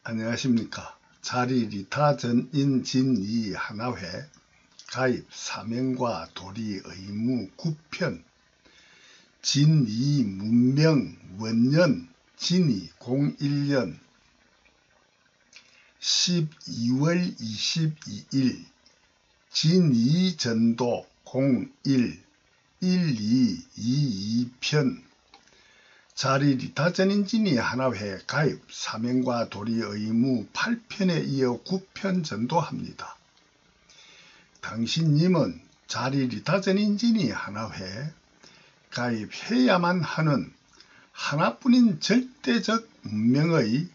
안녕하십니까. 자리리타 전인진이 하나회 가입 사명과 도리 의무 9편 진이 문명 원년 진이 01년 12월 22일 진이 전도 01 1222편 자리리타 전인진이 하나회 가입 사명과 도리 의무 8편에 이어 9편 전도합니다. 당신님은 자리리타 전인진이 하나회 가입해야만 하는 하나뿐인 절대적 문명의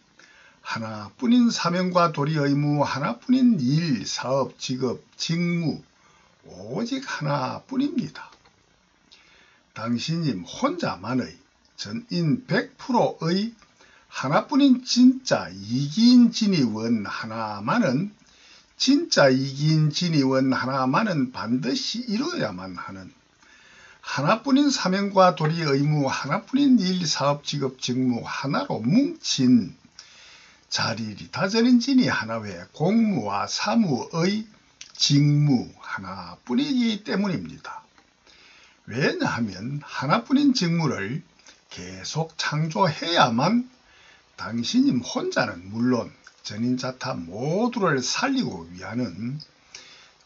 하나뿐인 사명과 도리 의무 하나뿐인 일, 사업, 직업, 직무 오직 하나뿐입니다. 당신님 혼자만의 전인 100%의 하나뿐인 진짜 이기인 진이원 하나만은 진짜 이기인 진이원 하나만은 반드시 이루어야만 하는 하나뿐인 사명과 도리 의무 하나뿐인 일, 사업, 직업, 직무 하나로 뭉친 자리리타 전인진이 하나회 공무와 사무의 직무 하나뿐이기 때문입니다. 왜냐하면 하나뿐인 직무를 계속 창조해야만 당신님 혼자는 물론 전인자타 모두를 살리고 위하는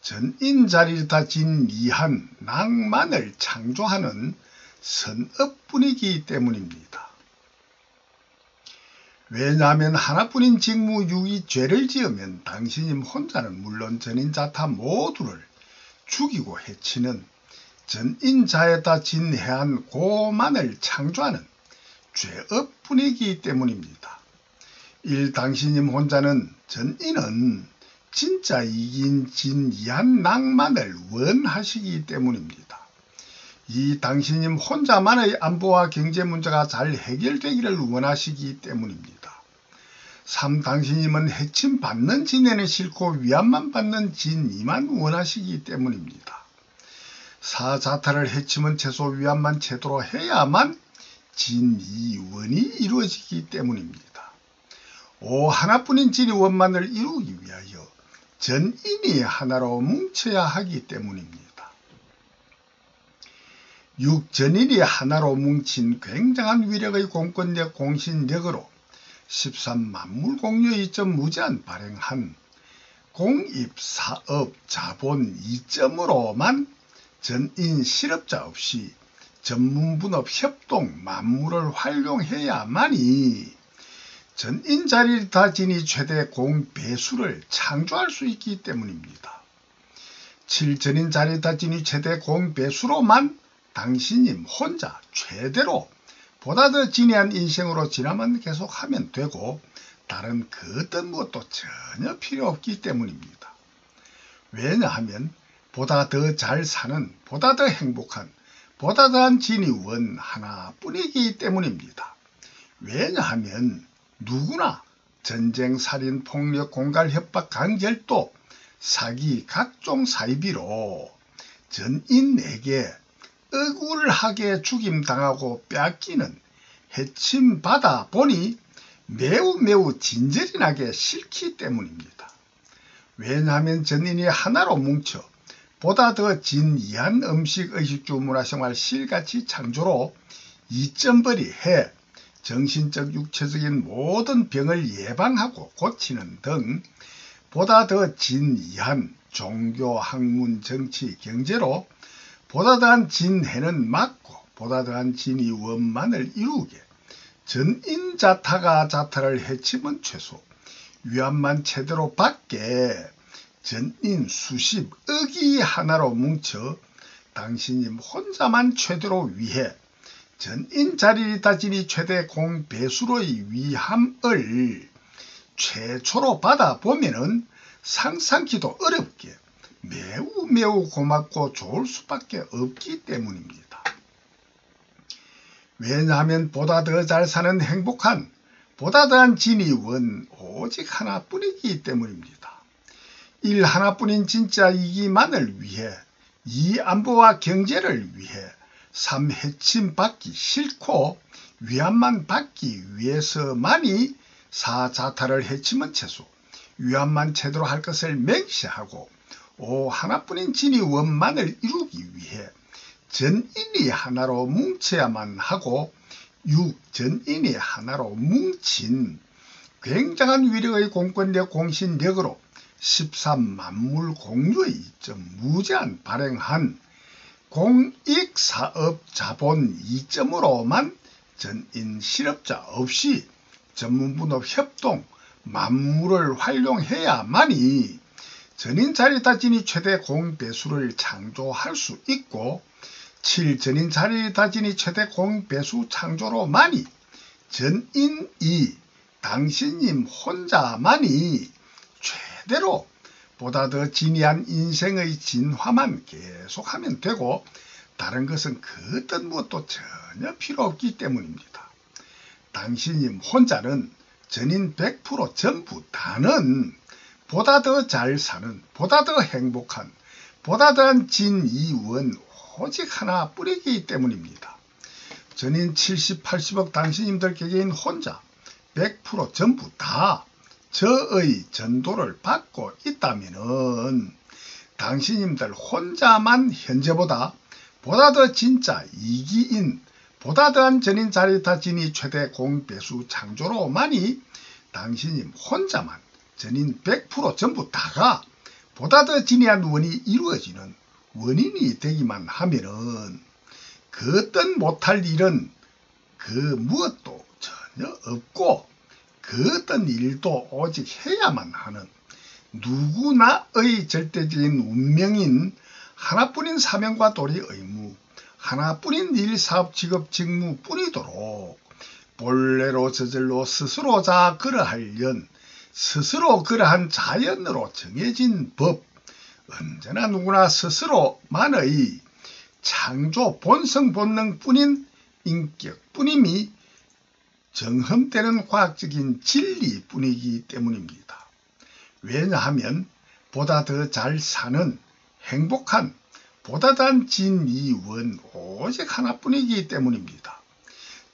전인자리리타 진이한 낭만을 창조하는 선업뿐이기 때문입니다. 왜냐하면 하나뿐인 직무 유기 죄를 지으면 당신님 혼자는 물론 전인자타 모두를 죽이고 해치는 전인자에다 진해한 고만을 창조하는 죄업뿐이기 때문입니다. 당신님 혼자는 전인은 진짜 이긴 진이한 낭만을 원하시기 때문입니다. 이 당신님 혼자만의 안보와 경제 문제가 잘 해결되기를 원하시기 때문입니다. 당신님은 해침받는 진에는 싫고 위안만 받는 진이만 원하시기 때문입니다. 사자타를 해치면 최소 위안만 제대로 해야만 진이원이 이루어지기 때문입니다. 하나뿐인 진이원만을 이루기 위하여 전인이 하나로 뭉쳐야 하기 때문입니다. 육전인이 하나로 뭉친 굉장한 위력의 공권력 공신력으로 13만물공유의 이점 무제한 발행한 공입사업 자본 2점으로만 전인 실업자 없이 전문분업 협동 만물을 활용해야만이 전인 자리리타 진이 최대 공배수를 창조할 수 있기 때문입니다. 7전인 자리리타 진이 최대 공배수로만 당신님 혼자 최대로 보다 더 진해한 인생으로 지나만 계속하면 되고 다른 그 어떤 무엇도 전혀 필요 없기 때문입니다. 왜냐하면 보다 더 잘 사는, 보다 더 행복한, 보다 더한 진이원 하나뿐이기 때문입니다. 왜냐하면 누구나 전쟁, 살인, 폭력, 공갈, 협박, 강절도, 사기, 각종 사이비로 전인에게 억울하게 죽임당하고 뺏기는 해침받아 보니 매우 진절이 싫기 때문입니다. 왜냐하면 전인이 하나로 뭉쳐 보다 더 진이한 음식, 의식주, 문화생활, 실가치 창조로 이점벌이 해 정신적, 육체적인 모든 병을 예방하고 고치는 등 보다 더 진이한 종교, 학문, 정치, 경제로 보다 더한 진해는 막고 보다 더한 진이 원만을 이루게 전인자타가 자타를 해치면 최소 위안만 제대로 받게 전인 수십억이 하나로 뭉쳐 당신님 혼자만 최대로 위해 전인 자리리타 진이 최대 공배수로의 위함을 최초로 받아보면은 상상키도 어렵게 매우 고맙고 좋을 수밖에 없기 때문입니다. 왜냐하면 보다 더 잘 사는 행복한 보다 더한 진이원 오직 하나뿐이기 때문입니다. 일 하나뿐인 진짜 이기만을 위해 이 안보와 경제를 위해 삶 해침 받기 싫고 위안만 받기 위해서만이 사자타를 해치면 채소 위안만 제대로 할 것을 맹시하고 오 하나뿐인 진이 원만을 이루기 위해 전인이 하나로 뭉쳐야만 하고 육 전인이 하나로 뭉친 굉장한 위력의 공권력 공신력으로 13만물 공유의 이점 무제한 발행한 공익사업 자본 2점으로만 전인 실업자 없이 전문분업 협동 만물을 활용해야만이 전인 자리다 진이 최대 공배수를 창조할 수 있고 7전인 자리다 진이 최대 공배수 창조로만이 전인이 당신님 혼자만이 최대로 보다 더 진이한 인생의 진화만 계속하면 되고 다른 것은 그 어떤 무엇도 전혀 필요 없기 때문입니다. 당신님 혼자는 전인 100% 전부 다는 보다 더 잘 사는, 보다 더 행복한, 보다 더한 진이원 오직 하나뿐이기 때문입니다. 전인 70, 80억 당신님들 개개인 혼자 100% 전부 다 저의 전도를 받고 있다면은 당신님들 혼자만 현재보다 보다 더 진짜 이기인 보다 더한 전인 자리타 진이 최대 공배수 창조로만이 당신님 혼자만 전인 100% 전부 다가 보다 더 진이한 원이 이루어지는 원인이 되기만 하면은 그 어떤 못할 일은 그 무엇도 전혀 없고 그 어떤 일도 오직 해야만 하는 누구나의 절대적인 운명인 하나뿐인 사명과 도리 의무 하나뿐인 일 사업 직업 직무 뿐이도록 본래로 저절로 스스로 자 그러할 연 스스로 그러한 자연으로 정해진 법 언제나 누구나 스스로만의 창조 본성 본능뿐인 인격뿐임이 정흠되는 과학적인 진리뿐이기 때문입니다. 왜냐하면 보다 더 잘 사는 행복한 보다 더한 진이원 오직 하나뿐이기 때문입니다.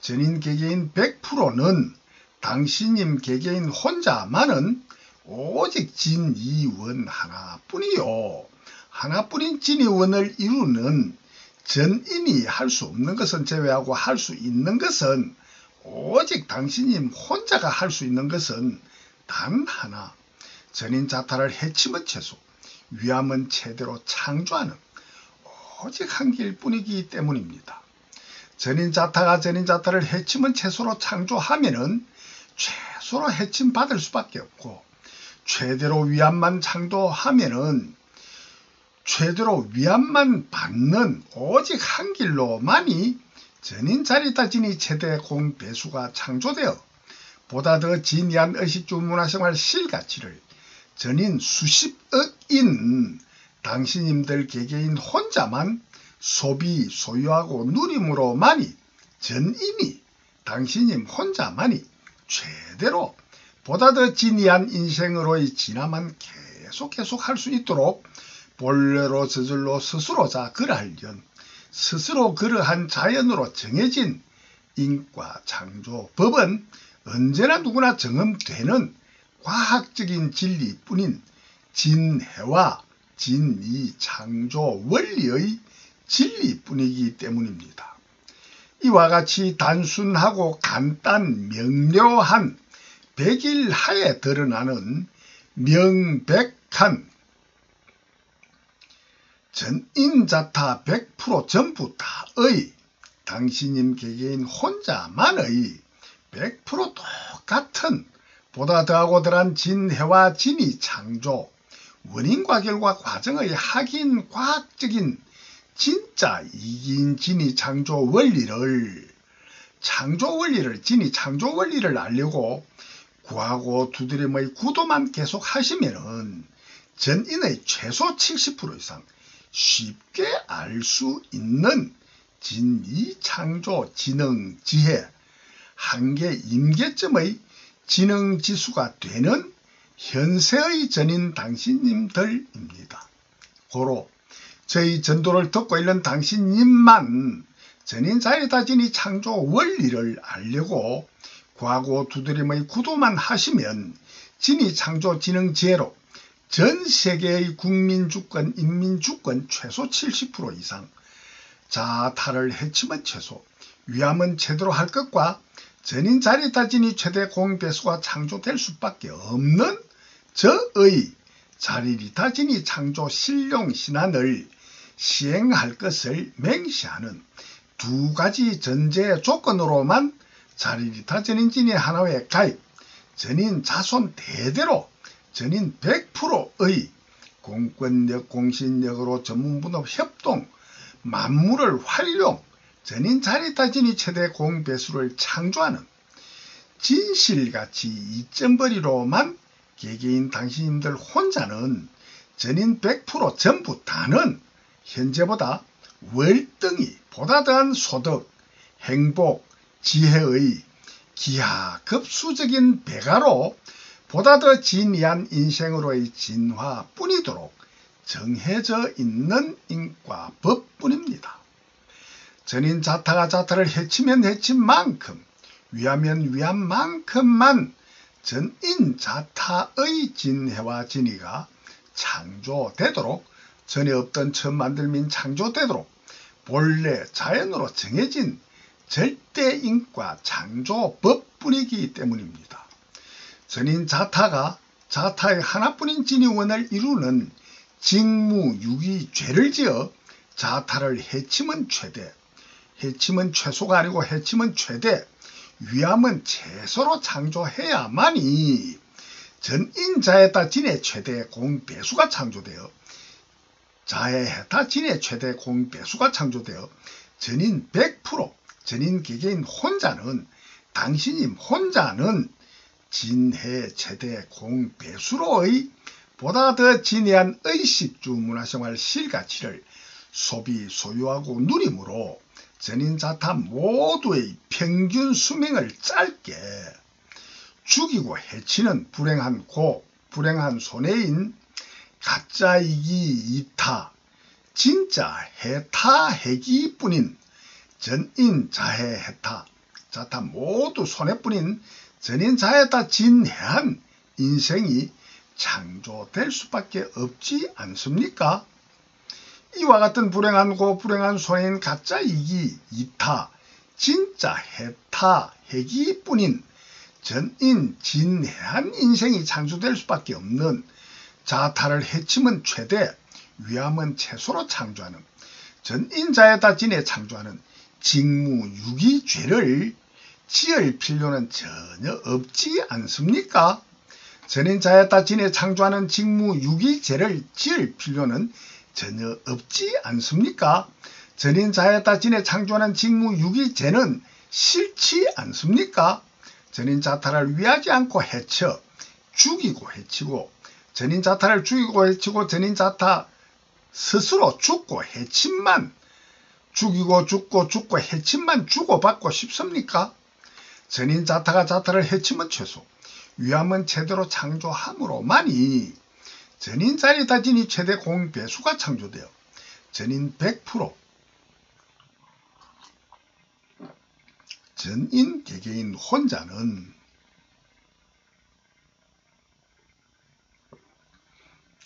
전인 개개인 100%는 당신님 개개인 혼자만은 오직 진이원 하나뿐이요. 하나뿐인 진이원을 이루는 전인이 할 수 없는 것은 제외하고 할 수 있는 것은 오직 당신님 혼자가 할 수 있는 것은 단 하나 전인 자타를 해치면 채소 위함은 최대로 창조하는 오직 한 길뿐이기 때문입니다. 전인 자타가 전인 자타를 해치면 채소로 창조하면은 최소로 해침 받을 수밖에 없고 최대로 위함만 창조하면은 최대로 위함만 받는 오직 한 길로만이 전인 자리다 진이 최대 공배수가 창조되어 보다 더 진이한 의식주 문화생활 실가치를 전인 수십억인 당신님들 개개인 혼자만 소비 소유하고 누림으로만이 전인이 당신님 혼자만이 최대로 보다 더 진이한 인생으로의 진화만 계속 할 수 있도록 본래로 저절로 스스로 자 그러할 연 스스로 그러한 자연으로 정해진 인과 창조 법은 언제나 누구나 정음되는 과학적인 진리뿐인 진해와 진이 창조 원리의 진리뿐이기 때문입니다. 이와 같이 단순하고 간단 명료한 백일하에 드러나는 명백한 전인자타 100% 전부 다의 당신님 개개인 혼자만의 100% 똑같은 보다 더하고 덜한 진해와 진이 창조 원인과 결과 과정의 확인 과학적인 진짜 이긴 진이 창조 원리를 진이 창조 원리를 알려고 구하고 두드림의 구도만 계속 하시면은 전인의 최소 70% 이상 쉽게 알 수 있는 진이 창조 지능 지혜 한계 임계점의 지능 지수가 되는 현세의 전인 당신님들입니다. 고로 저희 전도를 듣고 있는 당신님만 전인 자리다 진이 창조 원리를 알려고 과고 두드림의 구도만 하시면 진위창조진흥지혜로 전 세계의 국민주권, 인민주권 최소 70% 이상, 자타를 해치면 최소, 위함은 제대로 할 것과 전인자리타진이 최대 공배수가 창조될 수밖에 없는 저의 자리리타진이 창조 실용신안을 시행할 것을 맹시하는 두 가지 전제 조건으로만 자리리타 전인진의 하나회 가입, 전인 자손 대대로 전인 100%의 공권력, 공신력으로 전문분업 협동, 만물을 활용, 전인 자리타진이 최대 공배수를 창조하는 진실가치 이점벌이로만 개개인 당신님들 혼자는 전인 100% 전부 다는 현재보다 월등히 보다 더한 소득, 행복, 지혜의 기하급수적인 배가로 보다 더 진이한 인생으로의 진화뿐이도록 정해져 있는 인과법뿐입니다. 전인 자타가 자타를 해치면 해친 만큼, 위하면 위한 만큼만 전인 자타의 진해와 진이가 창조되도록, 전에 없던 처음 만들민 창조되도록 본래 자연으로 정해진 절대인과 창조법뿐이기 때문입니다. 전인 자타가 자타의 하나뿐인 진이원을 이루는 직무유기죄를 지어 자타를 해치면 최대, 해치면 최소가 아니고 해치면 최대, 위함은 최소로 창조해야만이 전인자에다 진의 최대 공배수가 창조되어, 자해해타 진의 최대 공배수가 창조되어 전인 100%, 전인 개개인 혼자는, 당신님 혼자는 진해 최대 공배수로의 보다 더 진해한 의식주 문화생활 실가치를 소비, 소유하고 누림으로 전인 자타 모두의 평균 수명을 짧게 죽이고 해치는 불행한 고, 불행한 손해인 가짜이기 이타, 진짜 해타 해기뿐인 전인 자해 해타, 자타 모두 손해뿐인 전인 자해타 진해한 인생이 창조될 수밖에 없지 않습니까? 이와 같은 불행한 고, 불행한 손해인 가짜이기 이타, 진짜 해타 해기뿐인 전인 진해한 인생이 창조될 수밖에 없는 자타를 해치면 최대, 위함은 최소로 창조하는 전인자에다 진에 창조하는 직무유기죄를 지을 필요는 전혀 없지 않습니까? 전인자에다 진에 창조하는 직무유기죄를 지을 필요는 전혀 없지 않습니까? 전인자에다 진에 창조하는 직무유기죄는 싫지 않습니까? 전인자타를 위하지 않고 해쳐 죽이고 해치고, 전인자타를 죽이고 해치고 전인자타 스스로 죽고 해침만, 죽이고 죽고 해침만 주고받고 싶습니까? 전인자타가 자타를 해치면 최소, 위함은 제대로 창조함으로만이 전인자리다 진이 최대 공배수가 창조되어 전인 100%, 전인 개개인 혼자는,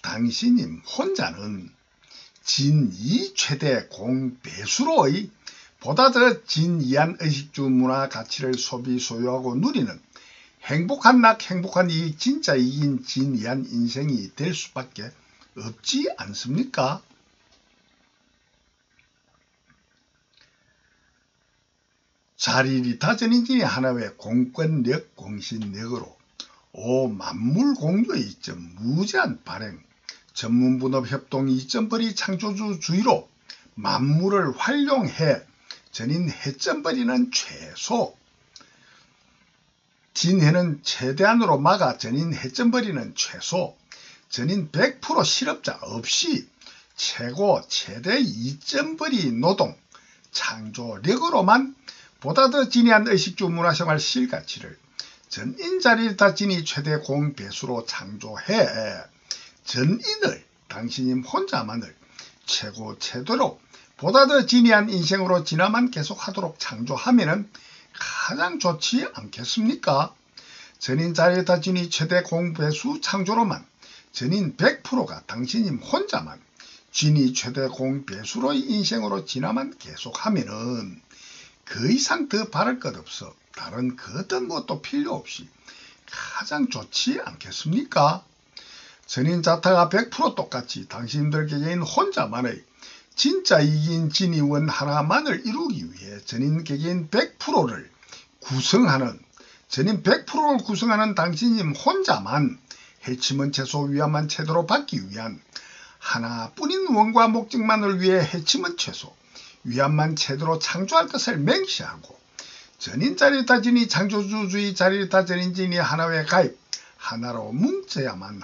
당신님 혼자는 진이 최대 공배수로의 보다 더 진이한 의식주 문화 가치를 소비, 소유하고 누리는 행복한 낙, 행복한 이익, 진짜 이긴 진이한 인생이 될 수밖에 없지 않습니까? 자리리타 전인진이 하나의 공권력, 공신력으로 오 만물공유의 이점, 무제한 발행, 전문분업 협동 이점벌이 창조주주의로 만물을 활용해 전인 해점벌이는 최소, 진해는 최대한으로 막아 전인 해점벌이는 최소, 전인 100% 실업자 없이 최고 최대 이점벌이 노동, 창조력으로만 보다 더 진해한 의식주 문화생활 실가치를 전인자리다 진이 최대 공배수로 창조해 전인을, 당신님 혼자만을 최고 최대로 보다 더 진해한 인생으로 진화만 계속하도록 창조하면은 가장 좋지 않겠습니까? 전인 자리에다 지니 최대 공배수 창조로만 전인 100%가 당신님 혼자만 진이 최대 공배수로의 인생으로 지나만 계속하면은 그 이상 더 바랄 것 없어 다른 그 어떤 것도 필요 없이 가장 좋지 않겠습니까? 전인 자타가 100% 똑같이 당신들에게인 혼자만의 진짜 이긴 진이원 하나만을 이루기 위해 전인 개개인 100%를 구성하는 전인 100%를 구성하는 당신님 혼자만 해치면 채소 위안만 채도로 받기 위한 하나뿐인 원과 목적만을 위해 해치면 채소 위안만 채도로 창조할 것을 맹시하고 전인 자리타진이 창조주주의 자리타전인진이 하나에 가입 하나로 뭉쳐야만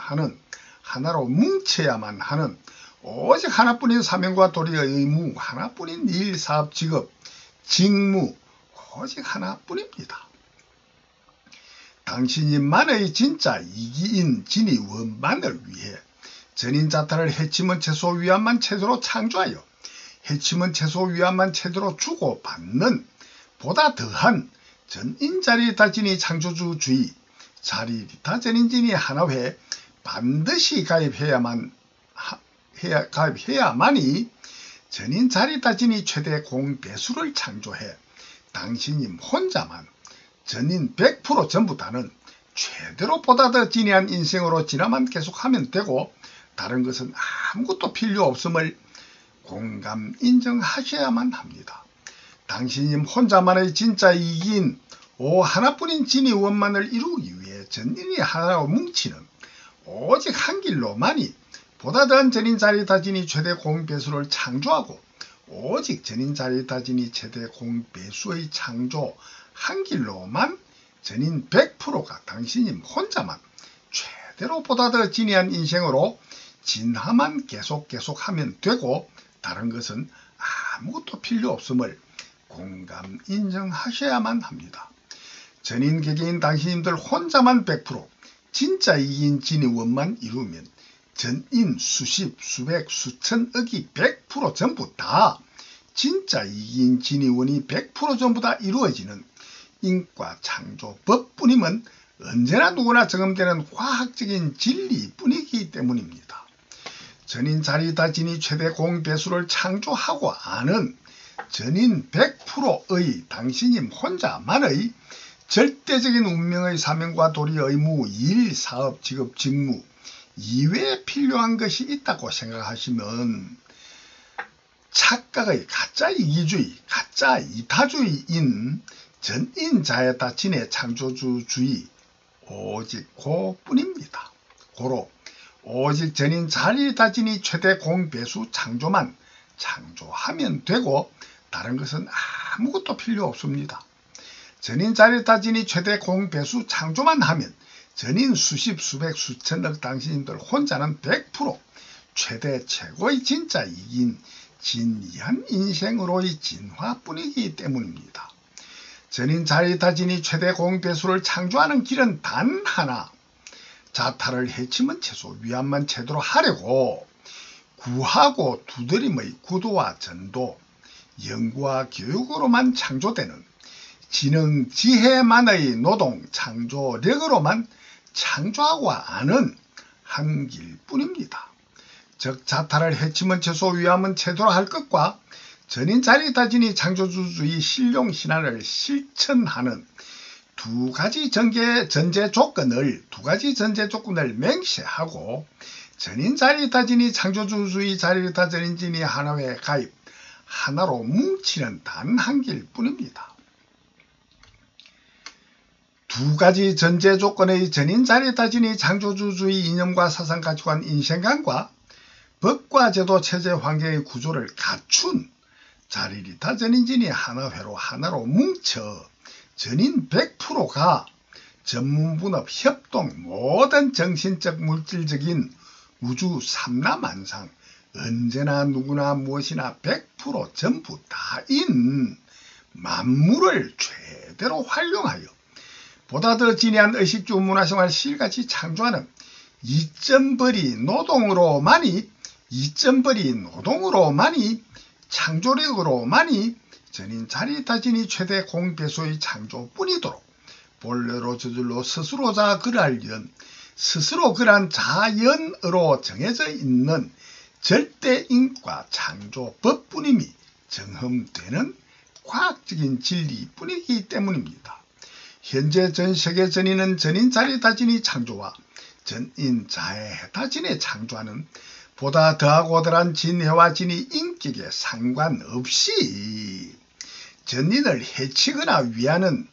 하는 오직 하나뿐인 사명과 도리의 의무 하나뿐인 일, 사업, 직업, 직무 오직 하나뿐입니다. 당신님만의 진짜 이기인 진이 원만을 위해 전인 자타를 해치면 채소 위안만 채도로 창조하여 해치면 채소 위안만 채도로 주고받는 보다 더한 전인자리타진이 창조주주의 자리타전인진이 하나회 반드시 가입해야만이 전인 자리타진이 최대 공배수를 창조해 당신님 혼자만 전인 100% 전부 다는 최대로 보다 더 진해한 인생으로 지나만 계속하면 되고 다른 것은 아무것도 필요 없음을 공감 인정하셔야만 합니다. 당신님 혼자만의 진짜 이기인 하나뿐인 진이 원만을 이루기 위해 전인이 하나로 뭉치는 오직 한 길로만이 보다 더한 전인 자리타진이 최대 공배수를 창조하고 오직 전인 자리타진이 최대 공배수의 창조 한 길로만 전인 100%가 당신님 혼자만 최대로 보다 더 진해한 인생으로 진화만 계속하면 되고 다른 것은 아무것도 필요 없음을 공감 인정하셔야만 합니다. 전인 개개인 당신님들 혼자만 100% 진짜 이긴 진의 원만 이루면 전인 수십 수백 수천억이 100% 전부 다 진짜 이긴 진의 원이 100% 전부 다 이루어지는 인과 창조법뿐임은 언제나 누구나 적용되는 과학적인 진리뿐이기 때문입니다. 전인 자리타진이 최대 공배수를 창조하고 아는 전인 100%의 당신님 혼자만의 절대적인 운명의 사명과 도리 의무, 일, 사업, 직업, 직무 이외에 필요한 것이 있다고 생각하시면 착각의 가짜 이기주의, 가짜 이타주의인 전인 자에다진의 창조주주의 오직 그뿐입니다. 고로 오직 전인 자리다진이 최대 공배수 창조만 창조하면 되고 다른 것은 아무것도 필요 없습니다. 전인 자리다진이 최대 공배수 창조만 하면 전인 수십 수백 수천억 당신님들 혼자는 100% 최대 최고의 진짜 이긴 진이한 인생으로의 진화뿐이기 때문입니다. 전인 자리다진이 최대 공배수를 창조하는 길은 단 하나, 자타를 해치면 채소 위안만 채도로 하려고 구하고 두드림의 구도와 전도, 연구와 교육으로만 창조되는 지능 지혜만의 노동 창조력으로만 창조하고 아는 한 길뿐입니다. 즉 자타를 해치면 채소 위안만 채도로 할 것과 전인 자리다진이 창조주주의 실용신안을 실천하는 두 가지 전제 조건을 맹세하고 전인 자리다진이 창조주주의 자리다전인진이 하나에 가입 하나로 뭉치는 단 한 길뿐입니다. 두 가지 전제 조건의 전인 자리다진이 창조주주의 이념과 사상 가지고 한 인생관과 법과 제도 체제 환경의 구조를 갖춘 자리다전인진이 하나회로 하나로 뭉쳐 전인 100%가 전문분업 협동 모든 정신적 물질적인 우주 삼라만상 언제나 누구나 무엇이나 100% 전부 다인 만물을 최대로 활용하여 보다 더 진해한 의식주 문화생활 실같이 창조하는 이점벌이 노동으로만이 창조력으로만이 전인 자리다진이 최대 공배소의 창조뿐이도록 본래로 저절로 스스로자 그랄연 스스로 그란 자연으로 정해져 있는 절대인과 창조법뿐임이 정흠되는 과학적인 진리뿐이기 때문입니다. 현재 전 세계 전인은 전인 자리다진이 창조와 전인 자해다진의 창조하는 보다 더하고 덜한 진해와 진이 인격에 상관없이 전인을 해치거나 위하는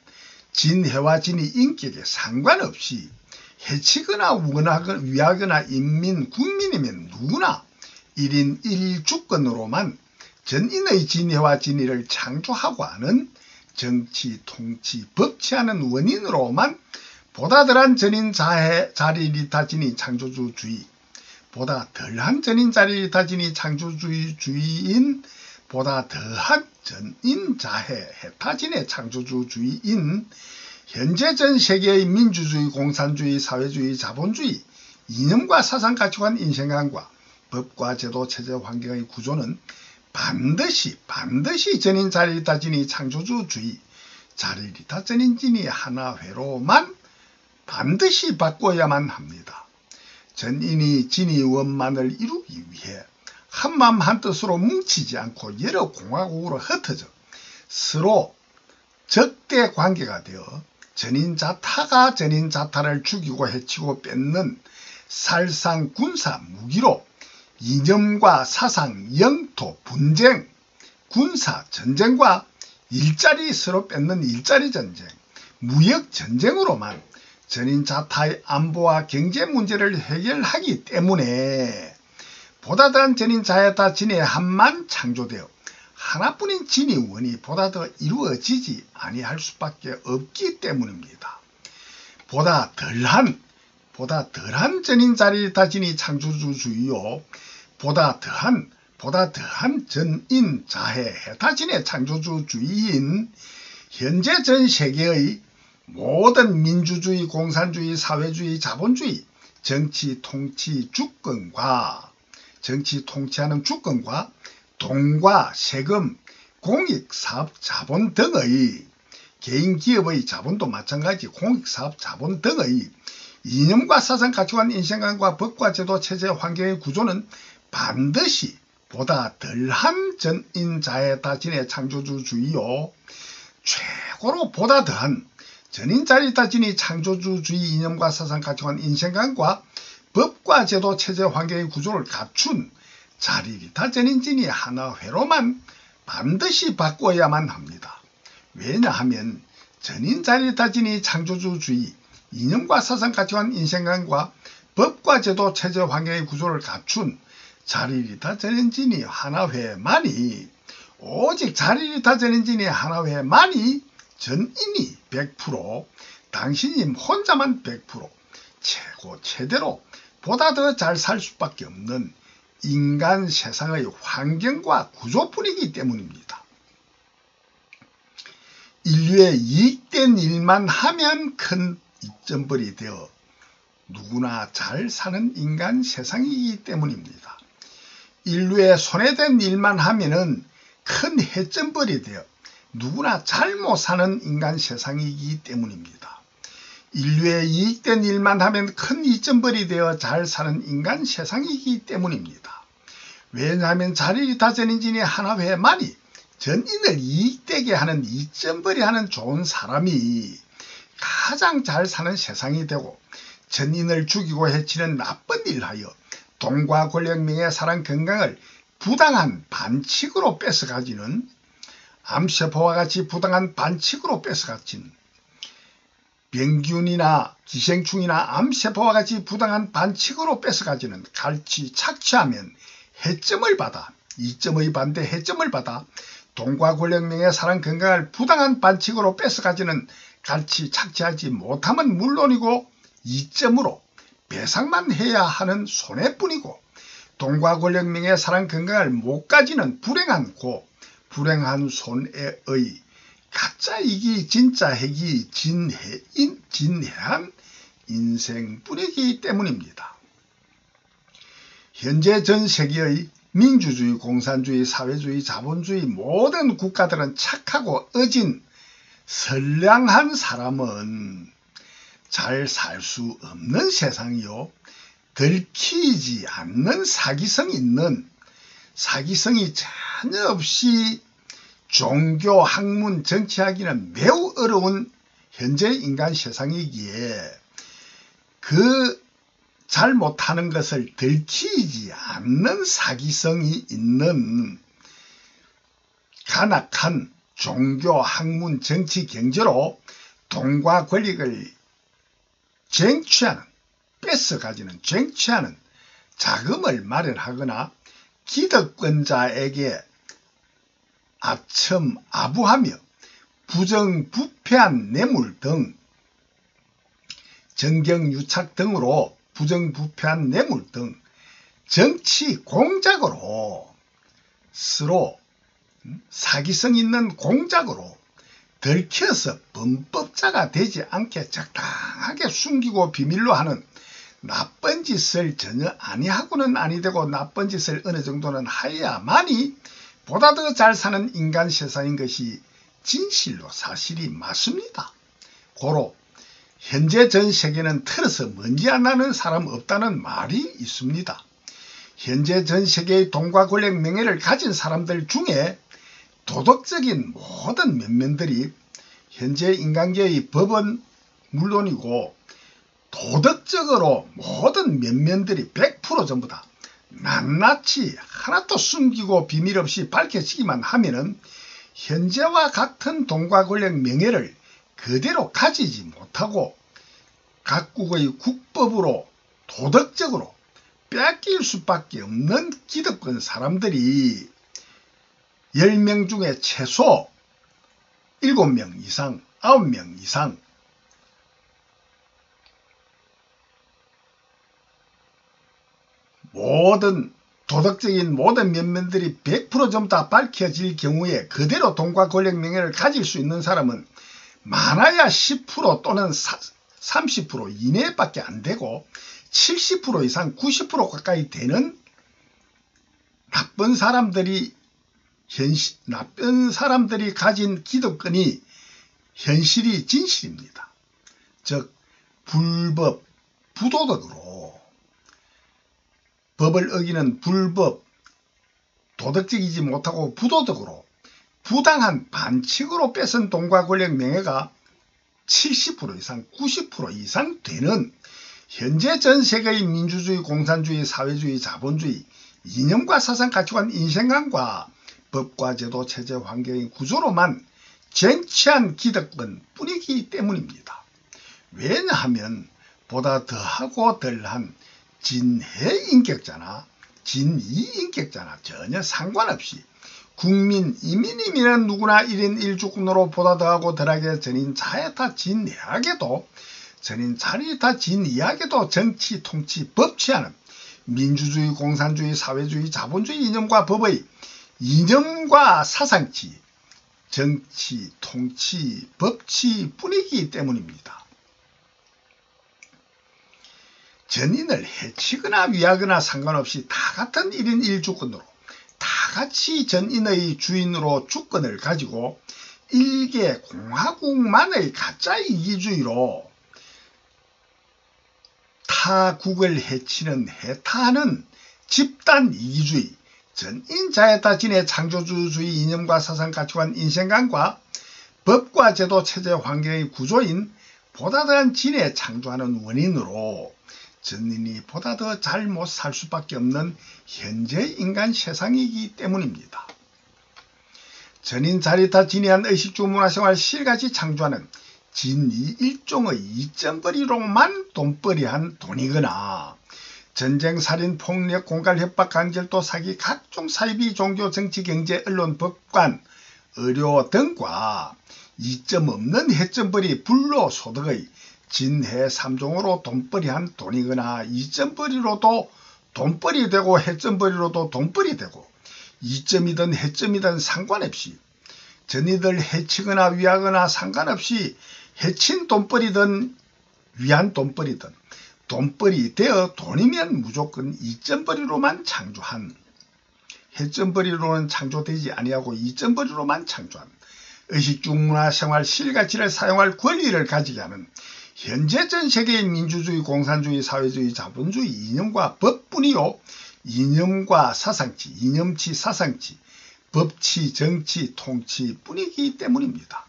진해와 진이 인격에 상관없이 해치거나 위하거나 국민이면 누구나 1인 1일 주권으로만 전인의 진해와 진위를 창조하고 하는 정치, 통치, 법치하는 원인으로만 보다 덜한 전인 자리리타진이 창조주주의, 보다 덜한 전인 자리리타진이 창조주의인, 보다 더한 전인 자해타진의 창조주주의인 현재 전 세계의 민주주의, 공산주의, 사회주의, 자본주의, 이념과 사상 가치관, 인생관과 법과 제도, 체제, 환경의 구조는 반드시 전인 자리리타진이 창조주주의, 자리리타 전인진이 하나회로만 반드시 바꿔야만 합니다. 전인이 진이 원만을 이루기 위해 한마음 한뜻으로 뭉치지 않고 여러 공화국으로 흩어져 서로 적대 관계가 되어 전인자타가 전인자타를 죽이고 해치고 뺏는 살상 군사 무기로 이념과 사상, 영토, 분쟁, 군사 전쟁과 일자리 서로 뺏는 일자리 전쟁, 무역 전쟁으로만 전인자타의 안보와 경제 문제를 해결하기 때문에 보다 더한 전인자해타 진의 한만 창조되어 하나뿐인 진이 원이 보다 더 이루어지지 아니할 수밖에 없기 때문입니다. 보다 덜한 전인 자리리타 진이 창조주주의요, 보다 더한 전인 자해해타 진의 창조주주의인 현재 전 세계의 모든 민주주의, 공산주의, 사회주의, 자본주의, 정치, 통치하는 주권과 돈과 세금, 공익사업 자본 등의 개인기업의 자본도 마찬가지 공익사업 자본 등의 이념과 사상 가치관, 인생관과 법과 제도, 체제, 환경의 구조는 반드시 보다 덜한 전인 자해타 진의 창조주주의요, 최고로 보다 더한 전인 자리리타 진이 창조주주의 이념과 사상 가치관, 인생관과 법과 제도, 체제, 환경의 구조를 갖춘 자리리타 전인진이 하나회로만 반드시 바꿔야만 합니다. 왜냐하면 전인 자리리타 진이 창조주주의 이념과 사상 가치관, 인생관과 법과 제도, 체제, 환경의 구조를 갖춘 자리리타 전인진이 하나회만이, 오직 자리리타 전인진이 하나회만이 전인이 100%, 당신님 혼자만 100%, 최대로 보다 더 잘 살 수밖에 없는 인간 세상의 환경과 구조뿐이기 때문입니다. 인류에 이익된 일만 하면 큰 이점벌이 되어 누구나 잘 사는 인간 세상이기 때문입니다. 인류에 손해된 일만 하면은 큰 해점벌이 되어 누구나 잘 못 사는 인간 세상이기 때문입니다. 인류에 이익된 일만 하면 큰 이점벌이 되어 잘 사는 인간 세상이기 때문입니다. 왜냐하면 자리리타 전인진이 하나회만이 전인을 이익되게 하는 이점벌이 하는 좋은 사람이 가장 잘 사는 세상이 되고, 전인을 죽이고 해치는 나쁜 일을 하여 돈과 권력, 명예, 사랑, 건강을 부당한 반칙으로 뺏어가지는, 암세포와 같이 부당한 반칙으로 뺏어가진 병균이나 기생충이나 암세포와 같이 부당한 반칙으로 뺏어가지는 갈치 착취하면 해점을 받아, 이점의 반대 해점을 받아 돈과 권력, 명예, 사랑, 건강을 부당한 반칙으로 뺏어가지는 갈치 착취하지 못하면 물론이고 2점으로 배상만 해야 하는 손해뿐이고, 돈과 권력, 명예, 사랑, 건강을 못 가지는 불행한 손해의 가짜 이기 진짜 핵이 진해한 인생뿐이기 때문입니다. 현재 전 세계의 민주주의, 공산주의, 사회주의, 자본주의 모든 국가들은 착하고 어진 선량한 사람은 잘 살 수 없는 세상이요, 들키지 않는 사기성이 전혀 없이 종교, 학문, 정치하기는 매우 어려운 현재 인간 세상이기에 잘 못하는 것을 들키지 않는 사기성이 있는 간악한 종교, 학문, 정치, 경제로 돈과 권력을 쟁취하는, 뺏어가지는, 쟁취하는 자금을 마련하거나 기득권자에게 아첨아부하며 부정부패한 뇌물 등, 정경유착 등으로 부정부패한 뇌물 등 정치 공작으로 서로 사기성 있는 공작으로 들켜서 범법자가 되지 않게 적당하게 숨기고 비밀로 하는 나쁜 짓을 전혀 아니하고는 아니되고 나쁜 짓을 어느 정도는 하여야만이 보다 더 잘 사는 인간 세상인 것이 진실로 사실이 맞습니다. 고로 현재 전 세계는 틀어서 먼지 안 나는 사람 없다는 말이 있습니다. 현재 전 세계의 돈과 권력, 명예를 가진 사람들 중에 도덕적인 모든 면면들이 현재 인간계의 법은 물론이고 도덕적으로 모든 면면들이 100% 전부 다 낱낱이 하나도 숨기고 비밀 없이 밝혀지기만 하면은 현재와 같은 돈과 권력, 명예를 그대로 가지지 못하고 각국의 국법으로 도덕적으로 뺏길 수밖에 없는 기득권 사람들이 10명 중에 최소 7명 이상, 9명 이상 모든 도덕적인 모든 면면들이 100% 전부 다 밝혀질 경우에 그대로 돈과 권력, 명예를 가질 수 있는 사람은 많아야 10% 또는 30% 이내밖에 안 되고 70% 이상 90% 가까이 되는 나쁜 사람들이 가진 기득권이 현실이 진실입니다. 즉 불법, 부도덕으로 법을 어기는 불법, 도덕적이지 못하고 부도덕으로 부당한 반칙으로 뺏은 돈과 권력, 명예가 70% 이상 90% 이상 되는 현재 전 세계의 민주주의, 공산주의, 사회주의, 자본주의, 이념과 사상, 가치관, 인생관과 법과 제도, 체제, 환경의 구조로만 쟁취한 기득권 뿐이기 때문입니다. 왜냐하면 보다 더하고 덜한 진해인격자나 진이인격자나 전혀 상관없이 국민, 이민이면 누구나 1인 1주권으로 보다 더하고 덜하게 전인 자에다 진해하게도 전인 자리다 진이하게도 정치, 통치, 법치하는 민주주의, 공산주의, 사회주의, 자본주의 이념과 법의 이념과 사상치, 정치, 통치, 법치 뿐이기 때문입니다. 전인을 해치거나 위하거나 상관없이 다 같은 1인 1주권으로 다 같이 전인의 주인으로 주권을 가지고 일개 공화국만의 가짜 이기주의로 타국을 해치는 해타하는 집단 이기주의, 전인 자에다 진의 창조주의 이념과 사상, 가치관, 인생관과 법과 제도, 체제, 환경의 구조인 보다 더한 진에 창조하는 원인으로 전인이 보다 더 잘 못 살 수밖에 없는 현재 인간 세상이기 때문입니다. 전인 자리타 진이한 의식주 문화생활 실같이 창조하는 진이 일종의 이점벌이로만 돈벌이한 돈이거나 전쟁, 살인, 폭력, 공갈, 협박, 강제도, 사기, 각종 사이비, 종교, 정치, 경제, 언론, 법관, 의료 등과 이점 없는 해점벌이 불로소득의 진해 3종으로 돈벌이한 돈이거나 이점벌이로도 돈벌이 되고 해점벌이로도 돈벌이 되고 이점이든 해점이든 상관없이 전이들 해치거나 위하거나 상관없이 해친 돈벌이든 위한 돈벌이든 돈벌이 되어 돈이면 무조건 이점벌이로만 창조한 해점벌이로는 창조되지 아니하고 이점벌이로만 창조한 의식주 문화 생활 실가치를 사용할 권리를 가지게 하는 현재 전 세계의 민주주의, 공산주의, 사회주의, 자본주의 이념과 법뿐이요, 이념과 사상치, 이념치, 사상치, 법치, 정치, 통치뿐이기 때문입니다.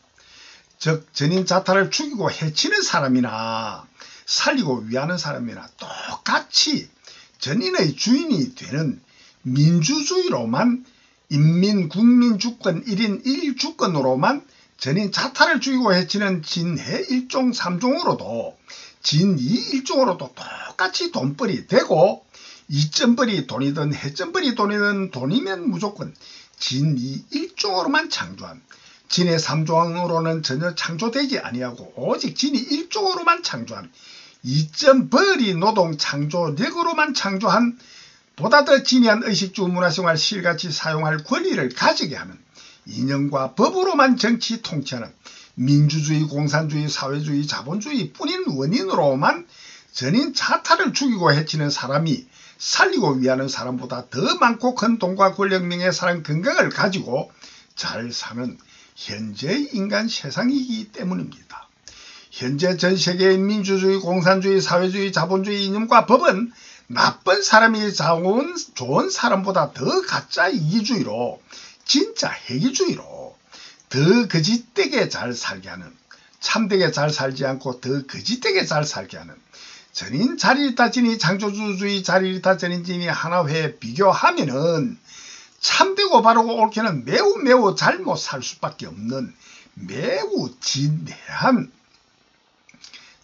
즉 전인 자타를 죽이고 해치는 사람이나 살리고 위하는 사람이나 똑같이 전인의 주인이 되는 민주주의로만 인민, 국민 주권 1인 1주권으로만 전인 자타를 죽이고 해치는 진해 1종 3종으로도 진2 1종으로도 똑같이 돈벌이 되고 이점벌이 돈이든 해점벌이 돈이든 돈이면 무조건 진2 1종으로만 창조한 진해 3종으로는 전혀 창조되지 아니하고 오직 진이 1종으로만 창조한 이점벌이 노동 창조력으로만 창조한 보다 더 진이한 의식주 문화생활 실가치 사용할 권리를 가지게 하는 이념과 법으로만 정치 통치하는 민주주의, 공산주의, 사회주의, 자본주의 뿐인 원인으로만 전인 자타를 죽이고 해치는 사람이 살리고 위하는 사람보다 더 많고 큰 돈과 권력, 명예, 사랑, 건강을 가지고 잘 사는 현재의 인간 세상이기 때문입니다. 현재 전 세계의 민주주의, 공산주의, 사회주의, 자본주의 이념과 법은 나쁜 사람이 좋은 사람보다 더 가짜 이기주의로 진짜 회기주의로 더 거짓되게 잘 살게 하는, 참되게 잘 살지 않고 더 거짓되게 잘 살게 하는 전인 자리리타 진이 창조주의 자리리타 전인 진이 하나회에 비교하면은 참되고 바르고 옳게는 매우 잘못 살 수밖에 없는 매우 진해한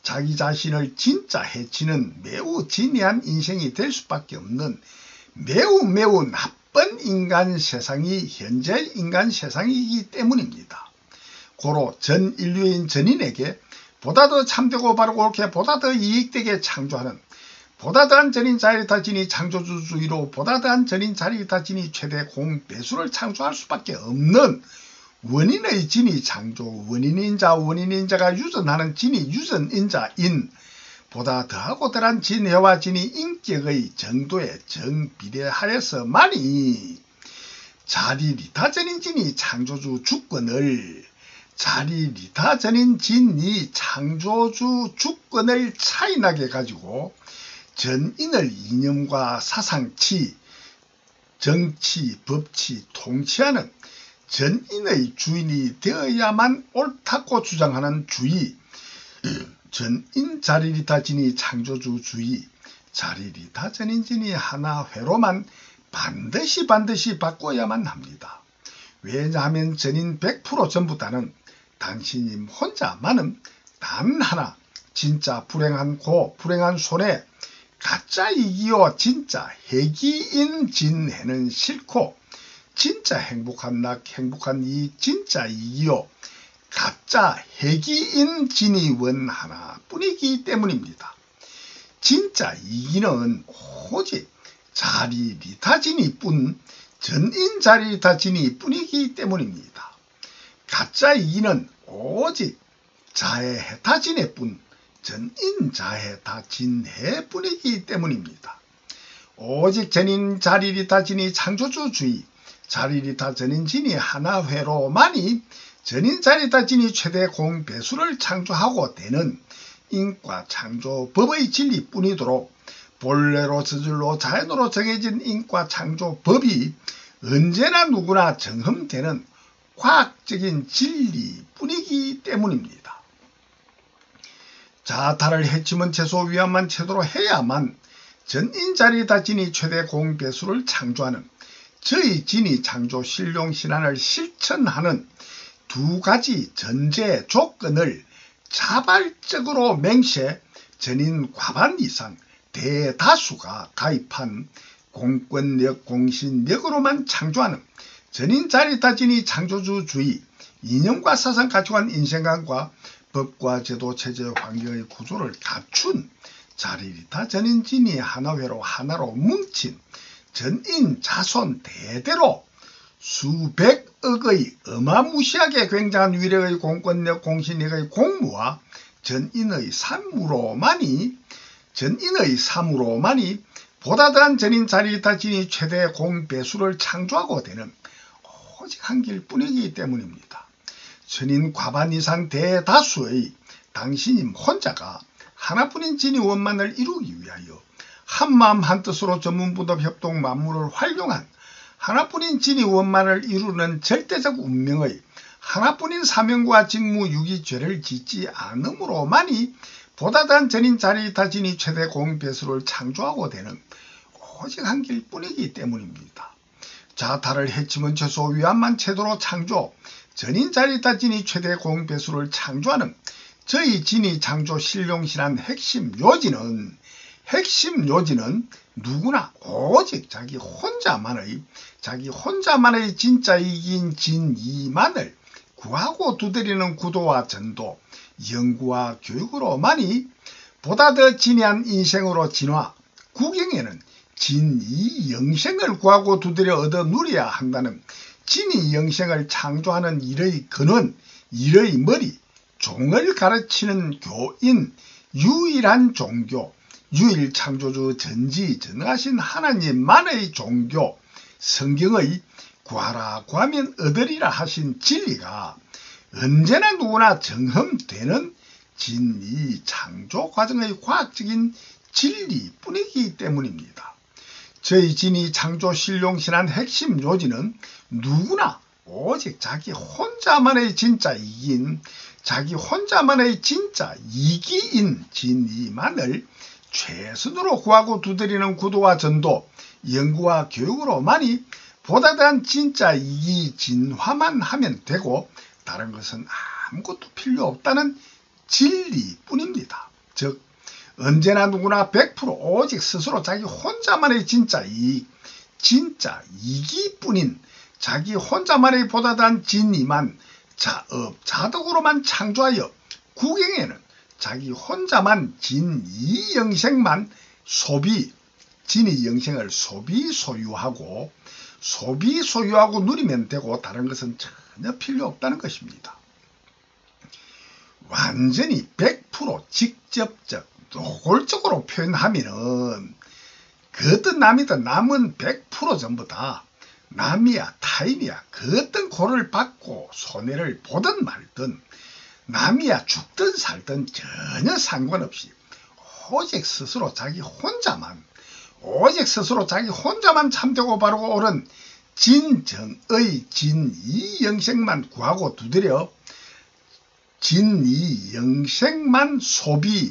자기 자신을 진짜 해치는 매우 진해한 인생이 될 수밖에 없는 매우 나쁜 인간 세상이 현재 인간 세상이기 때문입니다. 고로 전 인류인 전인에게 보다 더 참되고 바르고 옳게 보다 더 이익되게 창조하는 보다 더한 전인 자리리타 진이 창조주의로 보다 더한 전인 자리리타 진이 최대 공배수를 창조할 수밖에 없는 원인의 진이 창조, 원인인자가 유전하는 진이 유전인자인 보다 더하고 더한 진해와 진이 인격의 정도에 정비례하여서만이 자리리타 전인 진이 창조주 주권을 자리리타 전인 진이 창조주 주권을 차이나게 가지고 전인을 이념과 사상치, 정치, 법치, 통치하는 전인의 주인이 되어야만 옳다고 주장하는 주의, 전인 자리리타 진이 창조주주의, 자리리타 전인 진이 하나회로만 반드시 바꿔야만 합니다. 왜냐하면 전인 100% 전부 다는 당신님 혼자만은 단 하나 진짜 불행한 손에 가짜 이기요 진짜 해기인 진해는 싫고 진짜 행복한 행복한 진짜 이기요 가짜 해기인 진이 원 하나뿐이기 때문입니다. 진짜 이기는 오직 자리리타 진이 뿐 전인 자리리타 진이 뿐이기 때문입니다. 가짜 이기는 오직 자해타 진의 뿐 전인 자해타 진해 뿐이기 때문입니다. 오직 전인 자리리타 진이 창조주주의 자리리타 전인 진이 하나회로만이 전인 자리리타 진이 최대 공배수를 창조하고 되는 인과 창조법의 진리뿐이도록 본래로 저절로 자연으로 정해진 인과 창조법이 언제나 누구나 정흠되는 과학적인 진리뿐이기 때문입니다. 자타를 해치면 최소 위험한 태도로 해야만 전인 자리리타 진이 최대 공배수를 창조하는 저희 진이 창조 신룡신안을 실천하는 두 가지 전제 조건을 자발적으로 맹세 전인 과반 이상 대다수가 가입한 공권력 공신력으로만 창조하는 전인 자리리타 진이 창조주주의 이념과 사상 가치관 인생관과 법과 제도 체제 환경의 구조를 갖춘 자리리타 전인 진이 하나회로 하나로 뭉친 전인 자손 대대로 수백억의 어마무시하게 굉장한 위력의 공권력 공신력의 공무와 전인의 삶으로만이 보다 더한 전인 자리이다 진이 최대 공배수를 창조하고 되는 오직 한 길뿐이기 때문입니다. 전인 과반 이상 대다수의 당신님 혼자가 하나뿐인 진이 원만을 이루기 위하여 한마음 한뜻으로 전문부도 협동 만물을 활용한 하나뿐인 진이 원만을 이루는 절대적 운명의 하나뿐인 사명과 직무 유기죄를 짓지 않음으로만이 보다 더한 전인 자리이다 진이 최대 공배수를 창조하고 되는 오직 한 길뿐이기 때문입니다. 자타를 해치면 최소 위안만 채도로 창조, 전인 자리이다 진이 최대 공배수를 창조하는 저희 진이 창조 신룡신한 핵심 요지는 누구나 오직 자기 혼자만의 진짜 이긴 진이만을 구하고 두드리는 구도와 전도, 연구와 교육으로만이 보다 더 진이한 인생으로 진화, 구경에는 진이 영생을 구하고 두드려 얻어 누려야 한다는 진이 영생을 창조하는 일의 근원, 일의 머리, 종을 가르치는 교인, 유일한 종교, 유일 창조주 전지전능하신 하나님만의 종교, 성경의 구하라 구하면 얻으리라 하신 진리가 언제나 누구나 정험되는 진리 창조 과정의 과학적인 진리뿐이기 때문입니다. 저희 진이 창조 신룡신한 핵심 요지는 누구나 오직 자기 혼자만의 진짜 이기인, 자기 혼자만의 진짜 이기인 진리만을 최선으로 구하고 두드리는 구도와 전도, 연구와 교육으로만이 보다 더한 진짜 이기 진화만 하면 되고 다른 것은 아무것도 필요 없다는 진리뿐입니다. 즉 언제나 누구나 100% 오직 스스로 자기 혼자만의 진짜 이기뿐인 자기 혼자만의 보다 더한 진리만 자덕으로만 창조하여 구경에는 자기 혼자만 진이 영생만 진이 영생을 소유하고 누리면 되고 다른 것은 전혀 필요 없다는 것입니다. 완전히 100% 직접적 노골적으로 표현하면은 그 어떤 남이든 남은 100% 전부 다 남이야 타인이야 그 어떤 고를 받고 손해를 보든 말든 남이야 죽든 살든 전혀 상관없이 오직 스스로 자기 혼자만 참되고 바르고 옳은 진정의 진이 영생만 구하고 두드려 진이 영생만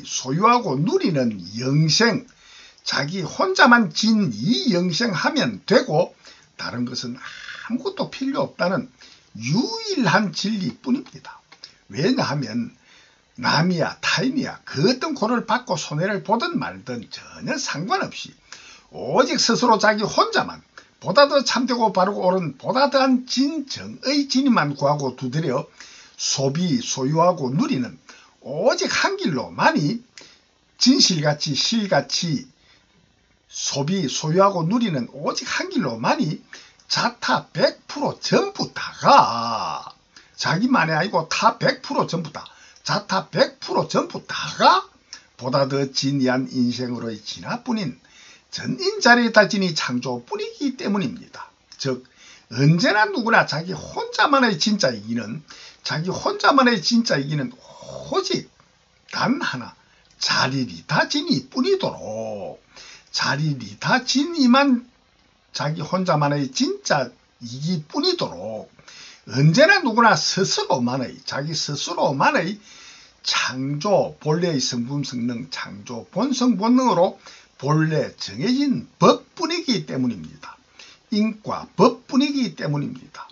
소유하고 누리는 영생, 자기 혼자만 진이 영생하면 되고 다른 것은 아무것도 필요 없다는 유일한 진리뿐입니다. 왜냐하면 남이야 타인이야 그 어떤 고를 받고 손해를 보든 말든 전혀 상관없이 오직 스스로 자기 혼자만 보다 더 참되고 바르고 옳은 보다 더한 진정의 진리만 구하고 두드려 소유하고 누리는 오직 한 길로만이 진실같이 실같이 소유하고 누리는 오직 한 길로만이 자타 100% 전부 다가 자기만이 아니고 타 100% 전부 다 자타 100% 전부 다가 보다 더 진이한 인생으로의 진화뿐인 전인자리이다 진이 창조뿐이기 때문입니다. 즉 언제나 누구나 자기 혼자만의 진짜 이기는 오직 단 하나 자리리다 진이 뿐이도록 자리리다 진이만 자기 혼자만의 진짜 이기 뿐이도록 언제나 누구나 자기 스스로만의 창조 본래의 성품 성능 창조 본성 본능으로 본래 정해진 법뿐이기 때문입니다. 인과 법뿐이기 때문입니다.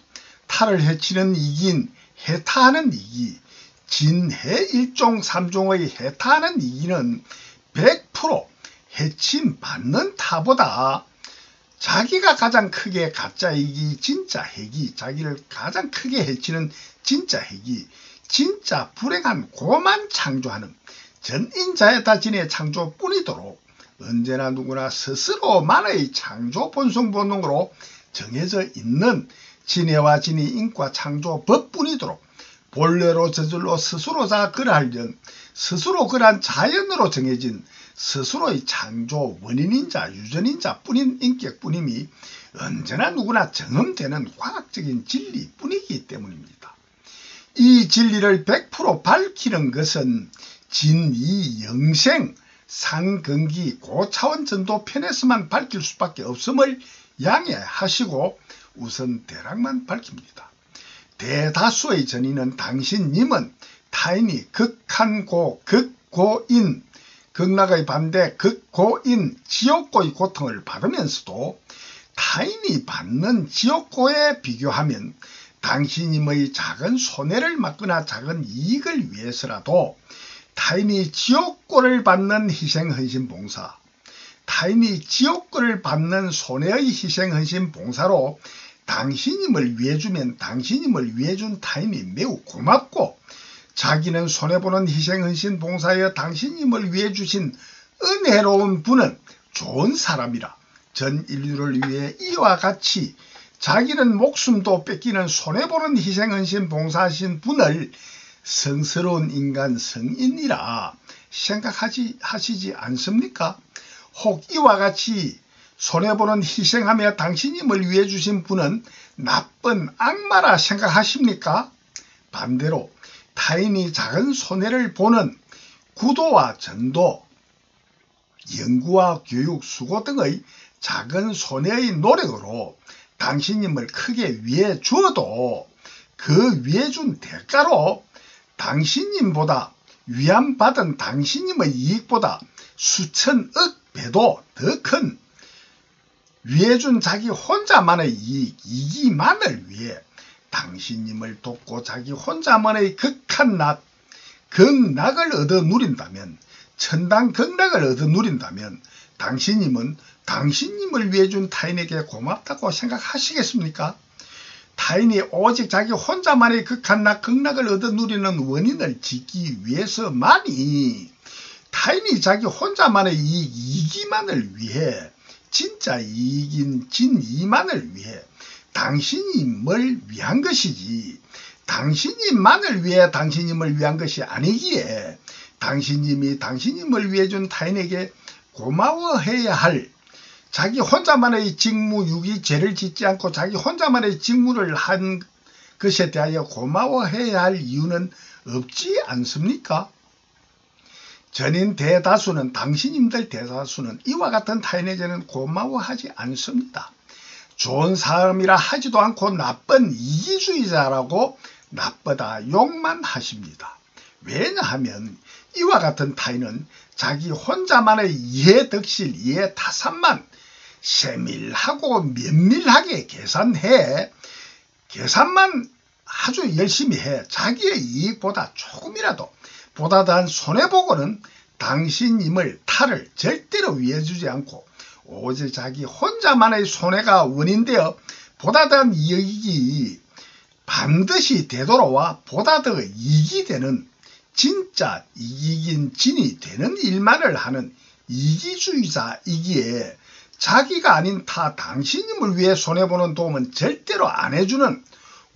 타를 해치는 이기인 해타하는 이기 진해 일종 삼종의 해타하는 이기는 100% 해침 받는 타보다 자기가 가장 크게 가짜 이기 진짜 핵이 자기를 가장 크게 해치는 진짜 핵이 진짜 불행한 고만 창조하는 전인자에다 진의 창조뿐이도록 언제나 누구나 스스로만의 창조 본성 본능으로 정해져 있는 진해와 진이 인과 창조 법뿐이도록 본래로 저절로 스스로 그러한 자연으로 정해진 스스로의 창조 원인인자 유전인자 뿐인 인격뿐임이 언제나 누구나 경험되는 과학적인 진리뿐이기 때문입니다. 이 진리를 100% 밝히는 것은 진이 영생 상근기 고차원 전도 편에서만 밝힐 수밖에 없음을 양해하시고 우선 대략만 밝힙니다. 대다수의 전인은 당신님은 타인이 극한고 극고인 극락의 반대 극고인 지옥고의 고통을 받으면서도 타인이 받는 지옥고에 비교하면 당신님의 작은 손해를 막거나 작은 이익을 위해서라도 타인이 지옥고를 받는 희생헌신봉사, 타인이 지옥고를 받는 손해의 희생헌신봉사로 당신님을 위해 주면 당신님을 위해 준 타인이 매우 고맙고 자기는 손해보는 희생헌신봉사여 당신님을 위해 주신 은혜로운 분은 좋은 사람이라 전 인류를 위해 이와 같이 자기는 목숨도 뺏기는 손해보는 희생헌신봉사하신 분을 성스러운 인간 성인이라 생각하시지 않습니까? 혹 이와 같이 손해보는 희생하며 당신님을 위해 주신 분은 나쁜 악마라 생각하십니까? 반대로 타인이 작은 손해를 보는 구도와 전도, 연구와 교육, 수고 등의 작은 손해의 노력으로 당신님을 크게 위해 주어도 그 위해 준 대가로 당신님보다 위안받은 당신님의 이익보다 수천억 배도 더 큰 위해 준 자기 혼자만의 이익이기만을 위해 당신님을 돕고 자기 혼자만의 극한 낙, 극락을 얻어 누린다면 천당 극락을 얻어 누린다면 당신님은 당신님을 위해 준 타인에게 고맙다고 생각하시겠습니까? 타인이 오직 자기 혼자만의 극한 낙, 극락을 얻어 누리는 원인을 짓기 위해서만이 타인이 자기 혼자만의 이익이기만을 위해 진짜 이익인 진이만을 위해 당신님을 위한 것이지 당신님만을 위해 당신님을 위한 것이 아니기에 당신님이 당신님을 위해 준 타인에게 고마워해야 할 자기 혼자만의 직무 유기 죄를 짓지 않고 자기 혼자만의 직무를 한 것에 대하여 고마워해야 할 이유는 없지 않습니까? 전인 대다수는 당신님들 대다수는 이와 같은 타인에게는 고마워하지 않습니다. 좋은 사람이라 하지도 않고 나쁜 이기주의자라고 나쁘다 욕만 하십니다. 왜냐하면 이와 같은 타인은 자기 혼자만의 이해덕실 이해타산만 세밀하고 면밀하게 계산만 아주 열심히 해 자기의 이익보다 조금이라도 보다 더한 손해보고는 당신님을 타를 절대로 위해주지 않고 오직 자기 혼자만의 손해가 원인되어 보다 더한 이익이 반드시 되돌아와 보다 더 이익이 되는 진짜 이익인 진이 되는 일만을 하는 이기주의자이기에 자기가 아닌 타 당신님을 위해 손해보는 도움은 절대로 안 해주는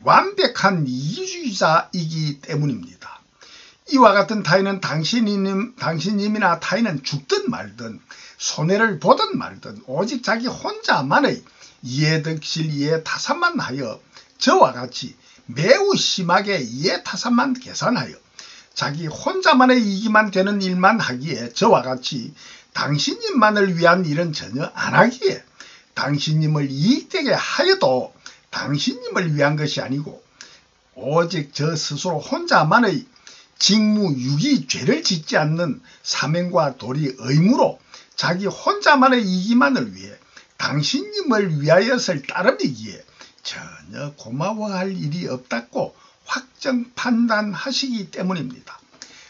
완벽한 이기주의자이기 때문입니다. 이와 같은 타인은 당신님이나 타인은 죽든 말든 손해를 보든 말든 오직 자기 혼자만의 이해덕실 이해타산만 하여 저와 같이 매우 심하게 이해타산만 계산하여 자기 혼자만의 이익만 되는 일만 하기에 저와 같이 당신님만을 위한 일은 전혀 안 하기에 당신님을 이익되게 하여도 당신님을 위한 것이 아니고 오직 저 스스로 혼자만의 직무 유기 죄를 짓지 않는 사명과 도리 의무로 자기 혼자만의 이익만을 위해 당신님을 위하여설 따름이기에 전혀 고마워할 일이 없다고 확정 판단하시기 때문입니다.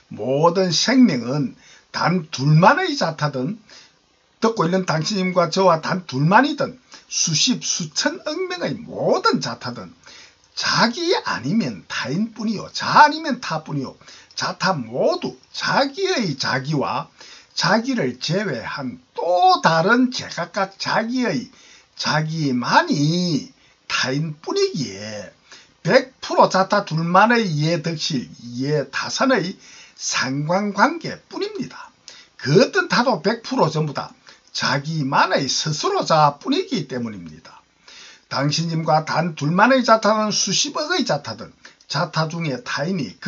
모든 생명은 단 둘만의 자타든 듣고 있는 당신님과 저와 단 둘만이든 수십 수천억 명의 모든 자타든 자기 아니면 타인뿐이요 자 아니면 타뿐이요 자타 모두 자기의 자기와 자기를 제외한 또 다른 제각각 자기의 자기만이 타인뿐이기에 100% 자타 둘만의 이해덕실 이해타산의 상관관계뿐입니다. 그 어떤 타도 100% 전부 다 자기만의 스스로자뿐이기 때문입니다. 당신님과 단 둘만의 자타든 수십억의 자타든 자타 중에 타인이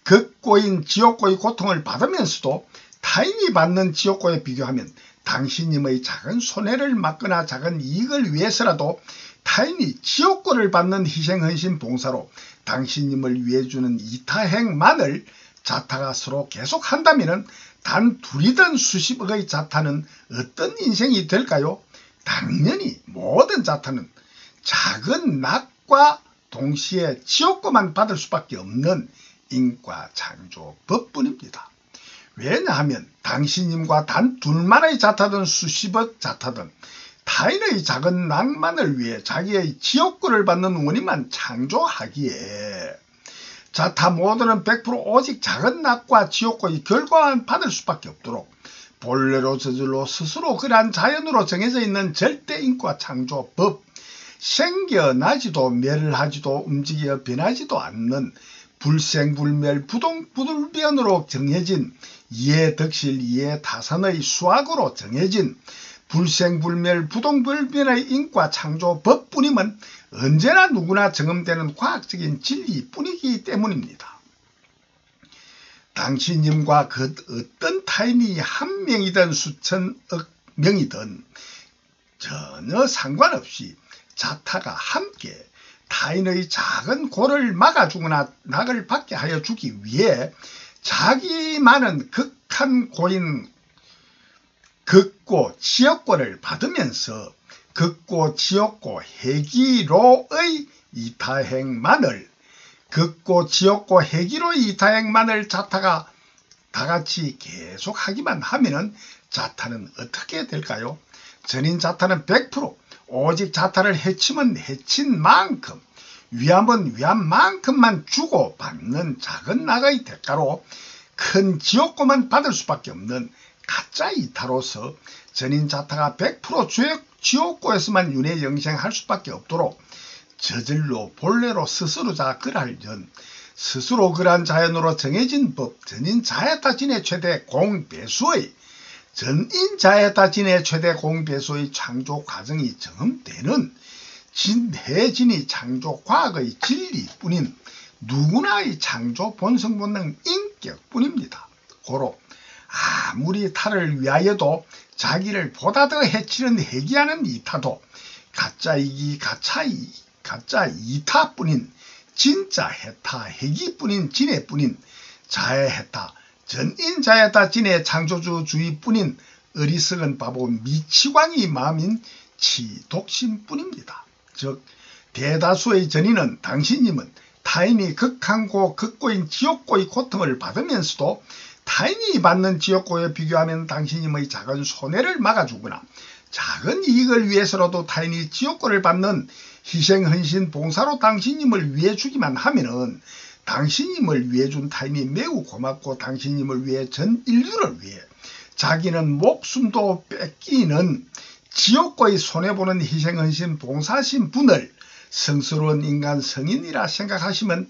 극고인 지옥고의 고통을 받으면서도 타인이 받는 지옥고에 비교하면 당신님의 작은 손해를 막거나 작은 이익을 위해서라도 타인이 지옥고를 받는 희생헌신 봉사로 당신님을 위해 주는 이타행만을 자타가 서로 계속한다면 단 둘이든 수십억의 자타는 어떤 인생이 될까요? 당연히 모든 자타는 작은 낙과 동시에 지옥고만 받을 수밖에 없는 인과창조법뿐입니다. 왜냐하면 당신님과 단 둘만의 자타든 수십억 자타든 타인의 작은 낙만을 위해 자기의 지옥고를 받는 원인만 창조하기에 자타 모두는 100% 오직 작은 낙과 지옥고의 결과만 받을 수밖에 없도록 본래로 저절로 스스로 그러한 자연으로 정해져 있는 절대 인과 창조법, 생겨나지도 멸하지도 움직여 변하지도 않는 불생불멸 부동불변으로 정해진 이해덕실 이해타산의 수학으로 정해진 불생불멸 부동불변의 인과 창조법뿐임은 언제나 누구나 경험되는 과학적인 진리뿐이기 때문입니다. 당신님과 그 어떤 타인이 한 명이든 수천억 명이든 전혀 상관없이 자타가 함께 타인의 작은 고를 막아주거나 낙을 받게 하여 주기 위해 자기만은 극한 고인 극고 지옥고를 받으면서 극고 지옥고 해기로의 이타행만을 극고 지옥고 해기로의 이타행만을 자타가 다같이 계속하기만 하면은 자타는 어떻게 될까요? 전인 자타는 100% 오직 자타를 해치면 해친 만큼 위함은 위한 만큼만 주고 받는 작은 낙의 대가로 큰 지옥고만 받을 수밖에 없는 가짜 이타로서 전인 자타가 100% 지옥고에서만 윤회 영생할 수밖에 없도록 저절로 본래로 스스로자 그랄전 스스로 그러한 자연으로 정해진 법 전인 자야타진의 최대 공배수의 전인 자야타진의 최대 공배수의 창조 과정이 경험되는 진해진이 창조 과학의 진리뿐인 누구나의 창조 본성 본능 인격뿐입니다. 고로 아무리 타를 위하여도 자기를 보다 더 해치는 해기하는 이타도 가짜 이타뿐인 진짜 해타 해기뿐인 진해뿐인 자해해타 전인자해타 진해 창조주주의뿐인 어리석은 바보 미치광이 마음인 치독심뿐입니다. 즉 대다수의 전인은 당신님은 타인이 극한고 극고인 지옥고의 고통을 받으면서도 타인이 받는 지옥고에 비교하면 당신님의 작은 손해를 막아주거나 작은 이익을 위해서라도 타인이 지옥고를 받는 희생헌신 봉사로 당신님을 위해 주기만 하면은 당신님을 위해 준 타인이 매우 고맙고 당신님을 위해 전 인류를 위해 자기는 목숨도 뺏기는 지옥고의 손해보는 희생헌신 봉사하신 분을 성스러운 인간 성인이라 생각하시면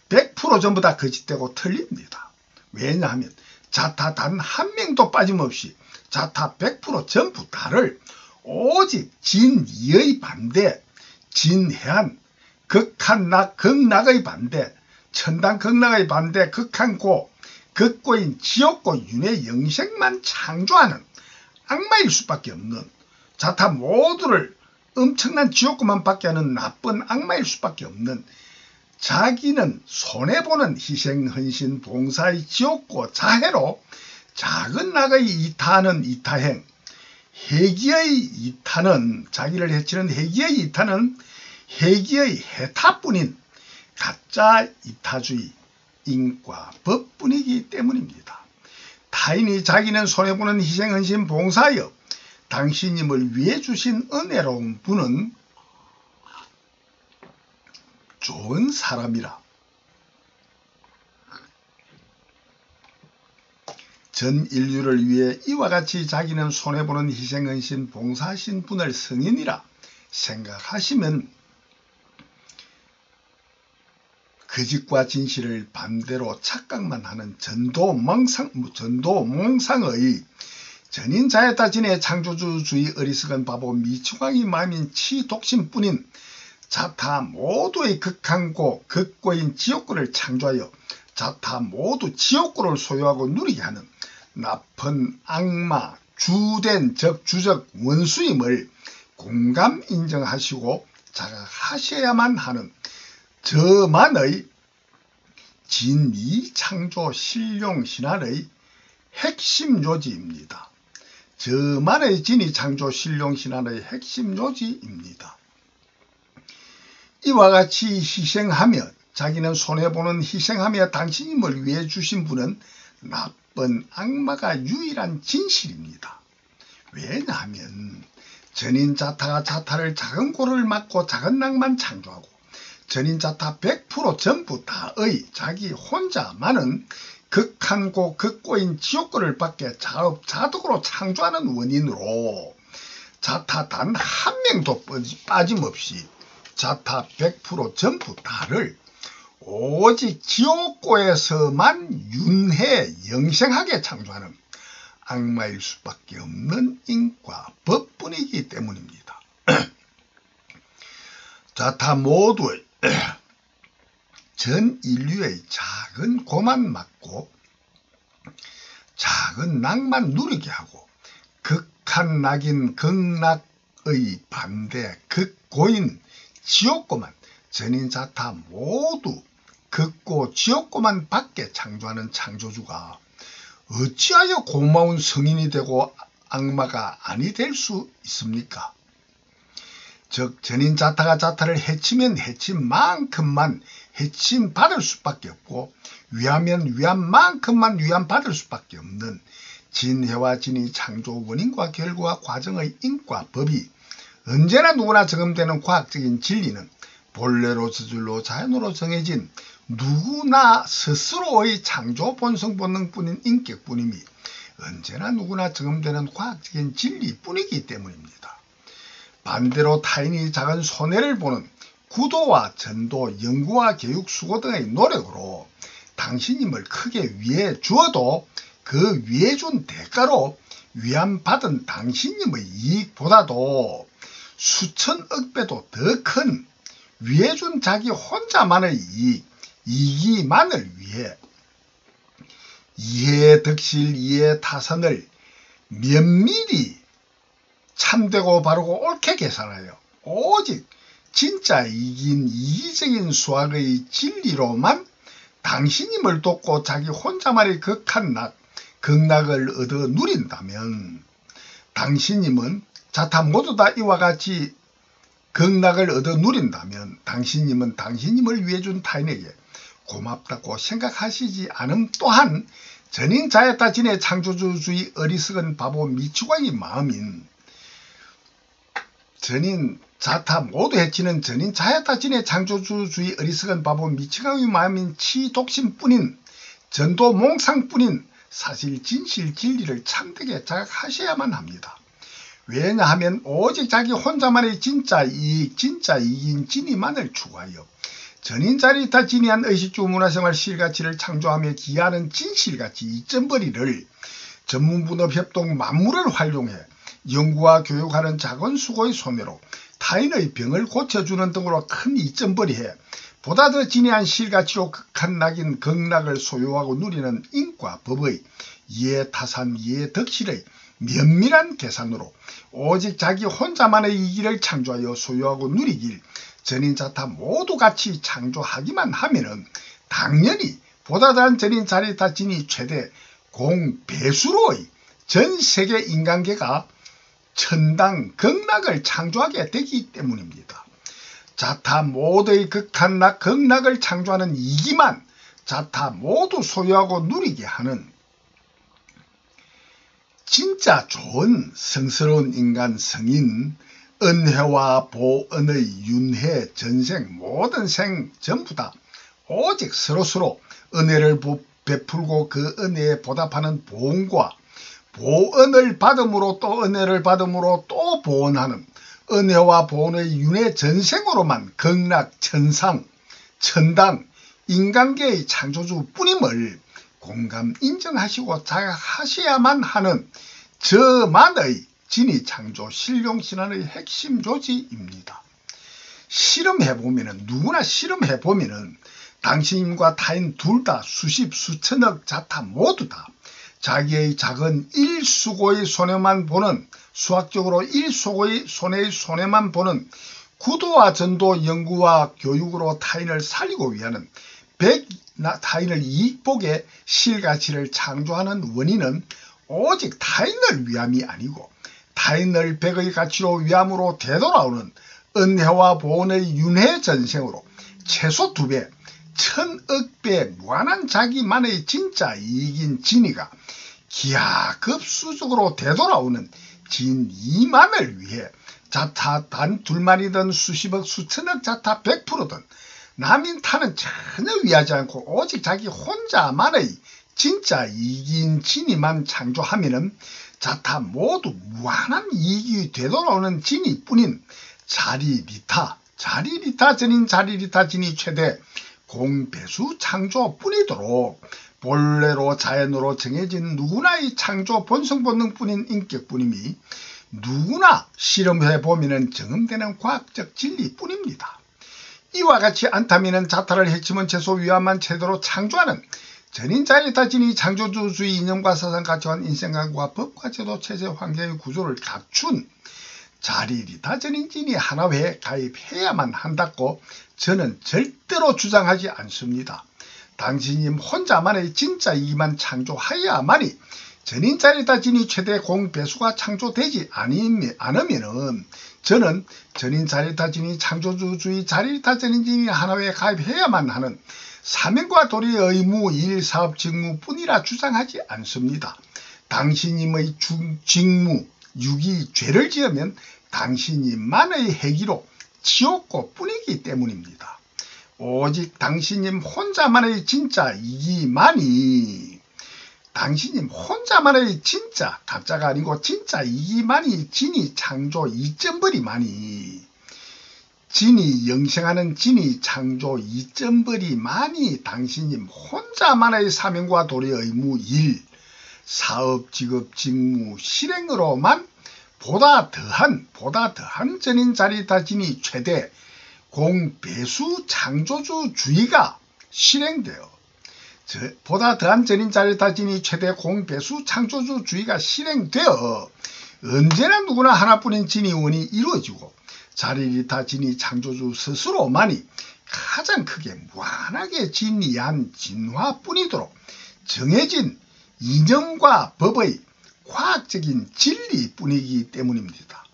100% 전부 다 거짓되고 틀립니다. 왜냐하면 자타 단 한 명도 빠짐없이 자타 100% 전부 다를 오직 진이의 반대, 진해안, 극한낙, 극낙의 반대, 천당 극낙의 반대, 극한고, 극고인 지옥고 윤회 영생만 창조하는 악마일 수밖에 없는 자타 모두를 엄청난 지옥고만 받게 하는 나쁜 악마일 수밖에 없는 자기는 손해보는 희생헌신 봉사의 지옥고 자해로 작은 낙의 이타하는 이타행, 해기의 이타는 자기를 해치는 해기의 이타는 해기의 해타뿐인 가짜 이타주의 인과법뿐이기 때문입니다. 타인이 자기는 손해보는 희생헌신 봉사하여 당신님을 위해 주신 은혜로운 분은 좋은 사람이라 전 인류를 위해 이와 같이 자기는 손해보는 희생헌신 봉사하신 분을 성인이라 생각하시면 거짓과 진실을 반대로 착각만 하는 전도몽상의 전인자에따진의 창조주의 어리석은 바보 미추광이 마음인 치독심뿐인 자타 모두의 극한고 극고인 지옥고를 창조하여 자타 모두 지옥고를 소유하고 누리게 하는 나쁜 악마 주된 주적 원수임을 공감 인정하시고 자각하셔야만 하는 저만의 진이창조 신룡신화의 핵심 요지입니다. 저만의 진이창조 신룡신화의 핵심 요지입니다. 이와 같이 희생하며 자기는 손해보는 희생하며 당신임을 위해 주신 분은 나쁜 악마가 유일한 진실입니다. 왜냐하면 전인자타가 자타를 작은 고를 막고 작은 낙만 창조하고 전인자타 100% 전부 다의 자기 혼자만은 극한고 극고인 지옥고를 밖에 자덕으로 창조하는 원인으로 자타 단 한 명도 빠짐없이 자타 100% 전부 다를 오직 지옥고에서만 윤회 영생하게 창조하는 악마일 수밖에 없는 인과 법뿐이기 때문입니다. 자타 모두의 전 인류의 작은 고만 막고 작은 낙만 누리게 하고 극한 낙인 극낙의 반대 극고인 지옥고만 전인자타 모두 극고 지옥고만 밖에 창조하는 창조주가 어찌하여 고마운 성인이 되고 악마가 아니 될 수 있습니까? 즉 전인자타가 자타를 해치면 해친 만큼만 해침받을 수밖에 없고 위하면 위한 만큼만 위안받을 수밖에 없는 진해와 진이 창조 원인과 결과 과정의 인과 법이 언제나 누구나 적용되는 과학적인 진리는 본래로 저절로 자연으로 정해진 누구나 스스로의 창조 본성 본능뿐인 인격뿐임이 언제나 누구나 적용되는 과학적인 진리뿐이기 때문입니다. 반대로 타인이 작은 손해를 보는 구도와 전도, 연구와 교육, 수고 등의 노력으로 당신임을 크게 위해 주어도 그 위해 준 대가로 위안받은 당신임의 이익보다도 수천억 배도 더 큰 위해 준 자기 혼자만의 이익이만을 위해 이해 덕실, 이해 타선을 면밀히 참되고 바르고 옳게 계산하여 오직 진짜 이기적인 수학의 진리로만 당신임을 돕고 자기 혼자만의 극한 극락을 얻어 누린다면 당신임은 자타 모두 다 이와 같이 극락을 얻어 누린다면 당신임은 당신임을 위해 준 타인에게 고맙다고 생각하시지 않음 또한 전인자에따 진의 창조주의 어리석은 바보 미추광이 마음인 전인 자타 모두 해치는 전인 자에따 진의 창조주의 어리석은 바보 미추광의 마음인 치독심뿐인 전도 몽상뿐인 사실 진실 진리를 참되게 자각하셔야만 합니다. 왜냐하면 오직 자기 혼자만의 진짜 이익, 진짜 이익인 진이만을 추구하여 전인자리타 진이한 의식주 문화생활 실가치를 창조하며 기하는 진실가치 이점벌이를 전문분업협동 만물을 활용해 연구와 교육하는 작은 수고의 손해로 타인의 병을 고쳐주는 등으로 큰 이점벌이해 보다 더 진해한 실가치로 극한 낙인 극락을 소유하고 누리는 인과 법의 이해타산 이해덕실의 면밀한 계산으로 오직 자기 혼자만의 이기를 창조하여 소유하고 누리길 전인자타 모두 같이 창조하기만 하면은 당연히 보다 더한 전인자리타 진이 최대 공배수로의 전 세계 인간계가 천당 극락을 창조하게 되기 때문입니다. 자타 모두의 극한 낙 극락을 창조하는 이기만 자타 모두 소유하고 누리게 하는 진짜 좋은 성스러운 인간 성인 은혜와 보은의 윤회 전생 모든 생 전부 다 오직 서로서로 은혜를 베풀고 그 은혜에 보답하는 보응과 보은을 받음으로 또 은혜를 받음으로 또 보은하는 은혜와 보은의 윤회 전생으로만 극락 천상 천당 인간계의 창조주 뿐임을 공감 인정하시고 자각하셔야만 하는 저만의 진위창조 실용신앙의 핵심 조지입니다. 누구나 실험해보면은 당신과 타인 둘 다 수십 수천억 자타 모두 다 자기의 작은 일수고의 손해만 보는, 수학적으로 일수고의 손해만 보는 구도와 전도, 연구와 교육으로 타인을 살리고 위하는 타인을 이익보게 실가치를 창조하는 원인은 오직 타인을 위함이 아니고 타인을 백의 가치로 위함으로 되돌아오는 은혜와 보온의 윤회전생으로 최소 2배, 1000억배 무한한 자기만의 진짜 이익인 진위가 기하급수적으로 되돌아오는 진이만을 위해 자타 단 둘만이든 수십억 수천억 자타 100%든 남인 타는 전혀 위하지 않고 오직 자기 혼자만의 진짜 이익인 진위만 창조하면은 자타 모두 무한한 이익이 되돌아오는 진위뿐인 자리리타 전인 자리리타 진위 최대 공배수 창조뿐이도록 본래로 자연으로 정해진 누구나의 창조 본성 본능뿐인 인격뿐임이 누구나 실험해보면 증언되는 과학적 진리뿐입니다. 이와 같이 않다면 자타를 해치면 최소 위함만 제대로 창조하는 전인 자리리타 진위 창조주의 이념과 사상 가치관 인생관과 법과 제도 체제 환경의 구조를 갖춘 자리리타 전인 진위 하나회에 가입해야만 한다고 저는 절대로 주장하지 않습니다. 당신님 혼자만의 진짜 이익만 창조하여야만이 전인 자리리타 진위 최대 공배수가 창조되지 않으면은 저는 전인 자리리타 진위 창조주의 자리리타 전인 진위 하나회에 가입해야만 하는 사명과 도리의 의무, 일, 사업, 직무뿐이라 주장하지 않습니다. 당신님의 직무, 유기, 죄를 지으면 당신님만의 해기로 지옥고 뿐이기 때문입니다. 오직 당신님 혼자만의 진짜 이기만이 당신님 혼자만의 진짜 가짜가 아니고 진짜 이기만이 진이 창조 이점벌이만이 진이 영생하는 진이 창조 이점벌이만이 당신님 혼자만의 사명과 도리의 의무, 일, 사업, 직업, 직무, 실행으로만 보다 더한 전인 자리리타 진위 최대 공배수 창조주주의가 실행되어 보다 더한 전인 자리리타 진위 최대 공배수 창조주주의가 실행되어 언제나 누구나 하나뿐인 진위원이 이루어지고 자리리타 진위 창조주 스스로만이 가장 크게 무한하게 진리한 진화뿐이도록 정해진 이념과 법의 과학적인 진리뿐이기 때문입니다.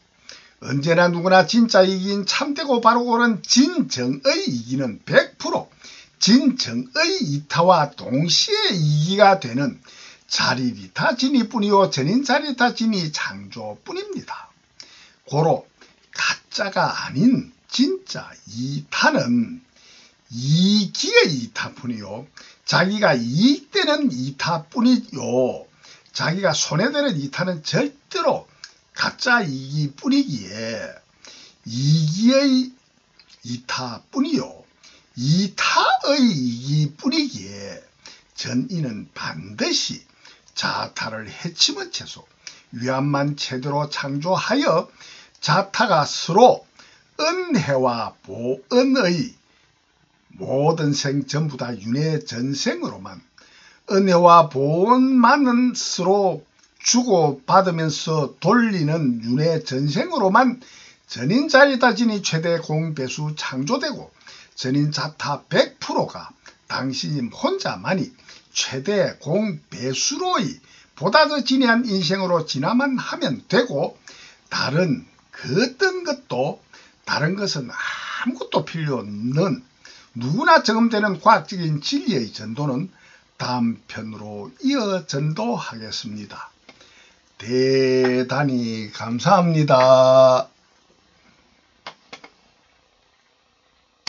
언제나 누구나 진짜 이익인 참되고 바르고 옳은 진정의 이익은 100% 진정의 이타와 동시에 이익이가 되는 자리리타 진위뿐이요 전인 자리리타 진위 창조뿐입니다. 고로 가짜가 아닌 진짜 이타는 이기의 이타뿐이요 자기가 이익되는 이타뿐이요 자기가 손해되는 이타는 절대로 가짜 이기뿐이기에 이기의 이타뿐이요 이타의 이기뿐이기에 전인은 반드시 자타를 해치면 채소 위안만 제대로 창조하여 자타가 서로 은혜와 보은의 모든 생 전부 다 윤회 전생으로만 은혜와 보은만은 서로 주고받으면서 돌리는 윤회 전생으로만 전인 자리리타 진위 최대 공배수 창조되고 전인 자타 100%가 당신님 혼자만이 최대 공배수로의 보다 더 진해한 인생으로 지나만 하면 되고 다른 그 다른 것은 아무것도 필요 없는 누구나 적용되는 과학적인 진리의 전도는 다음 편으로 이어 전도하겠습니다. 대단히 감사합니다.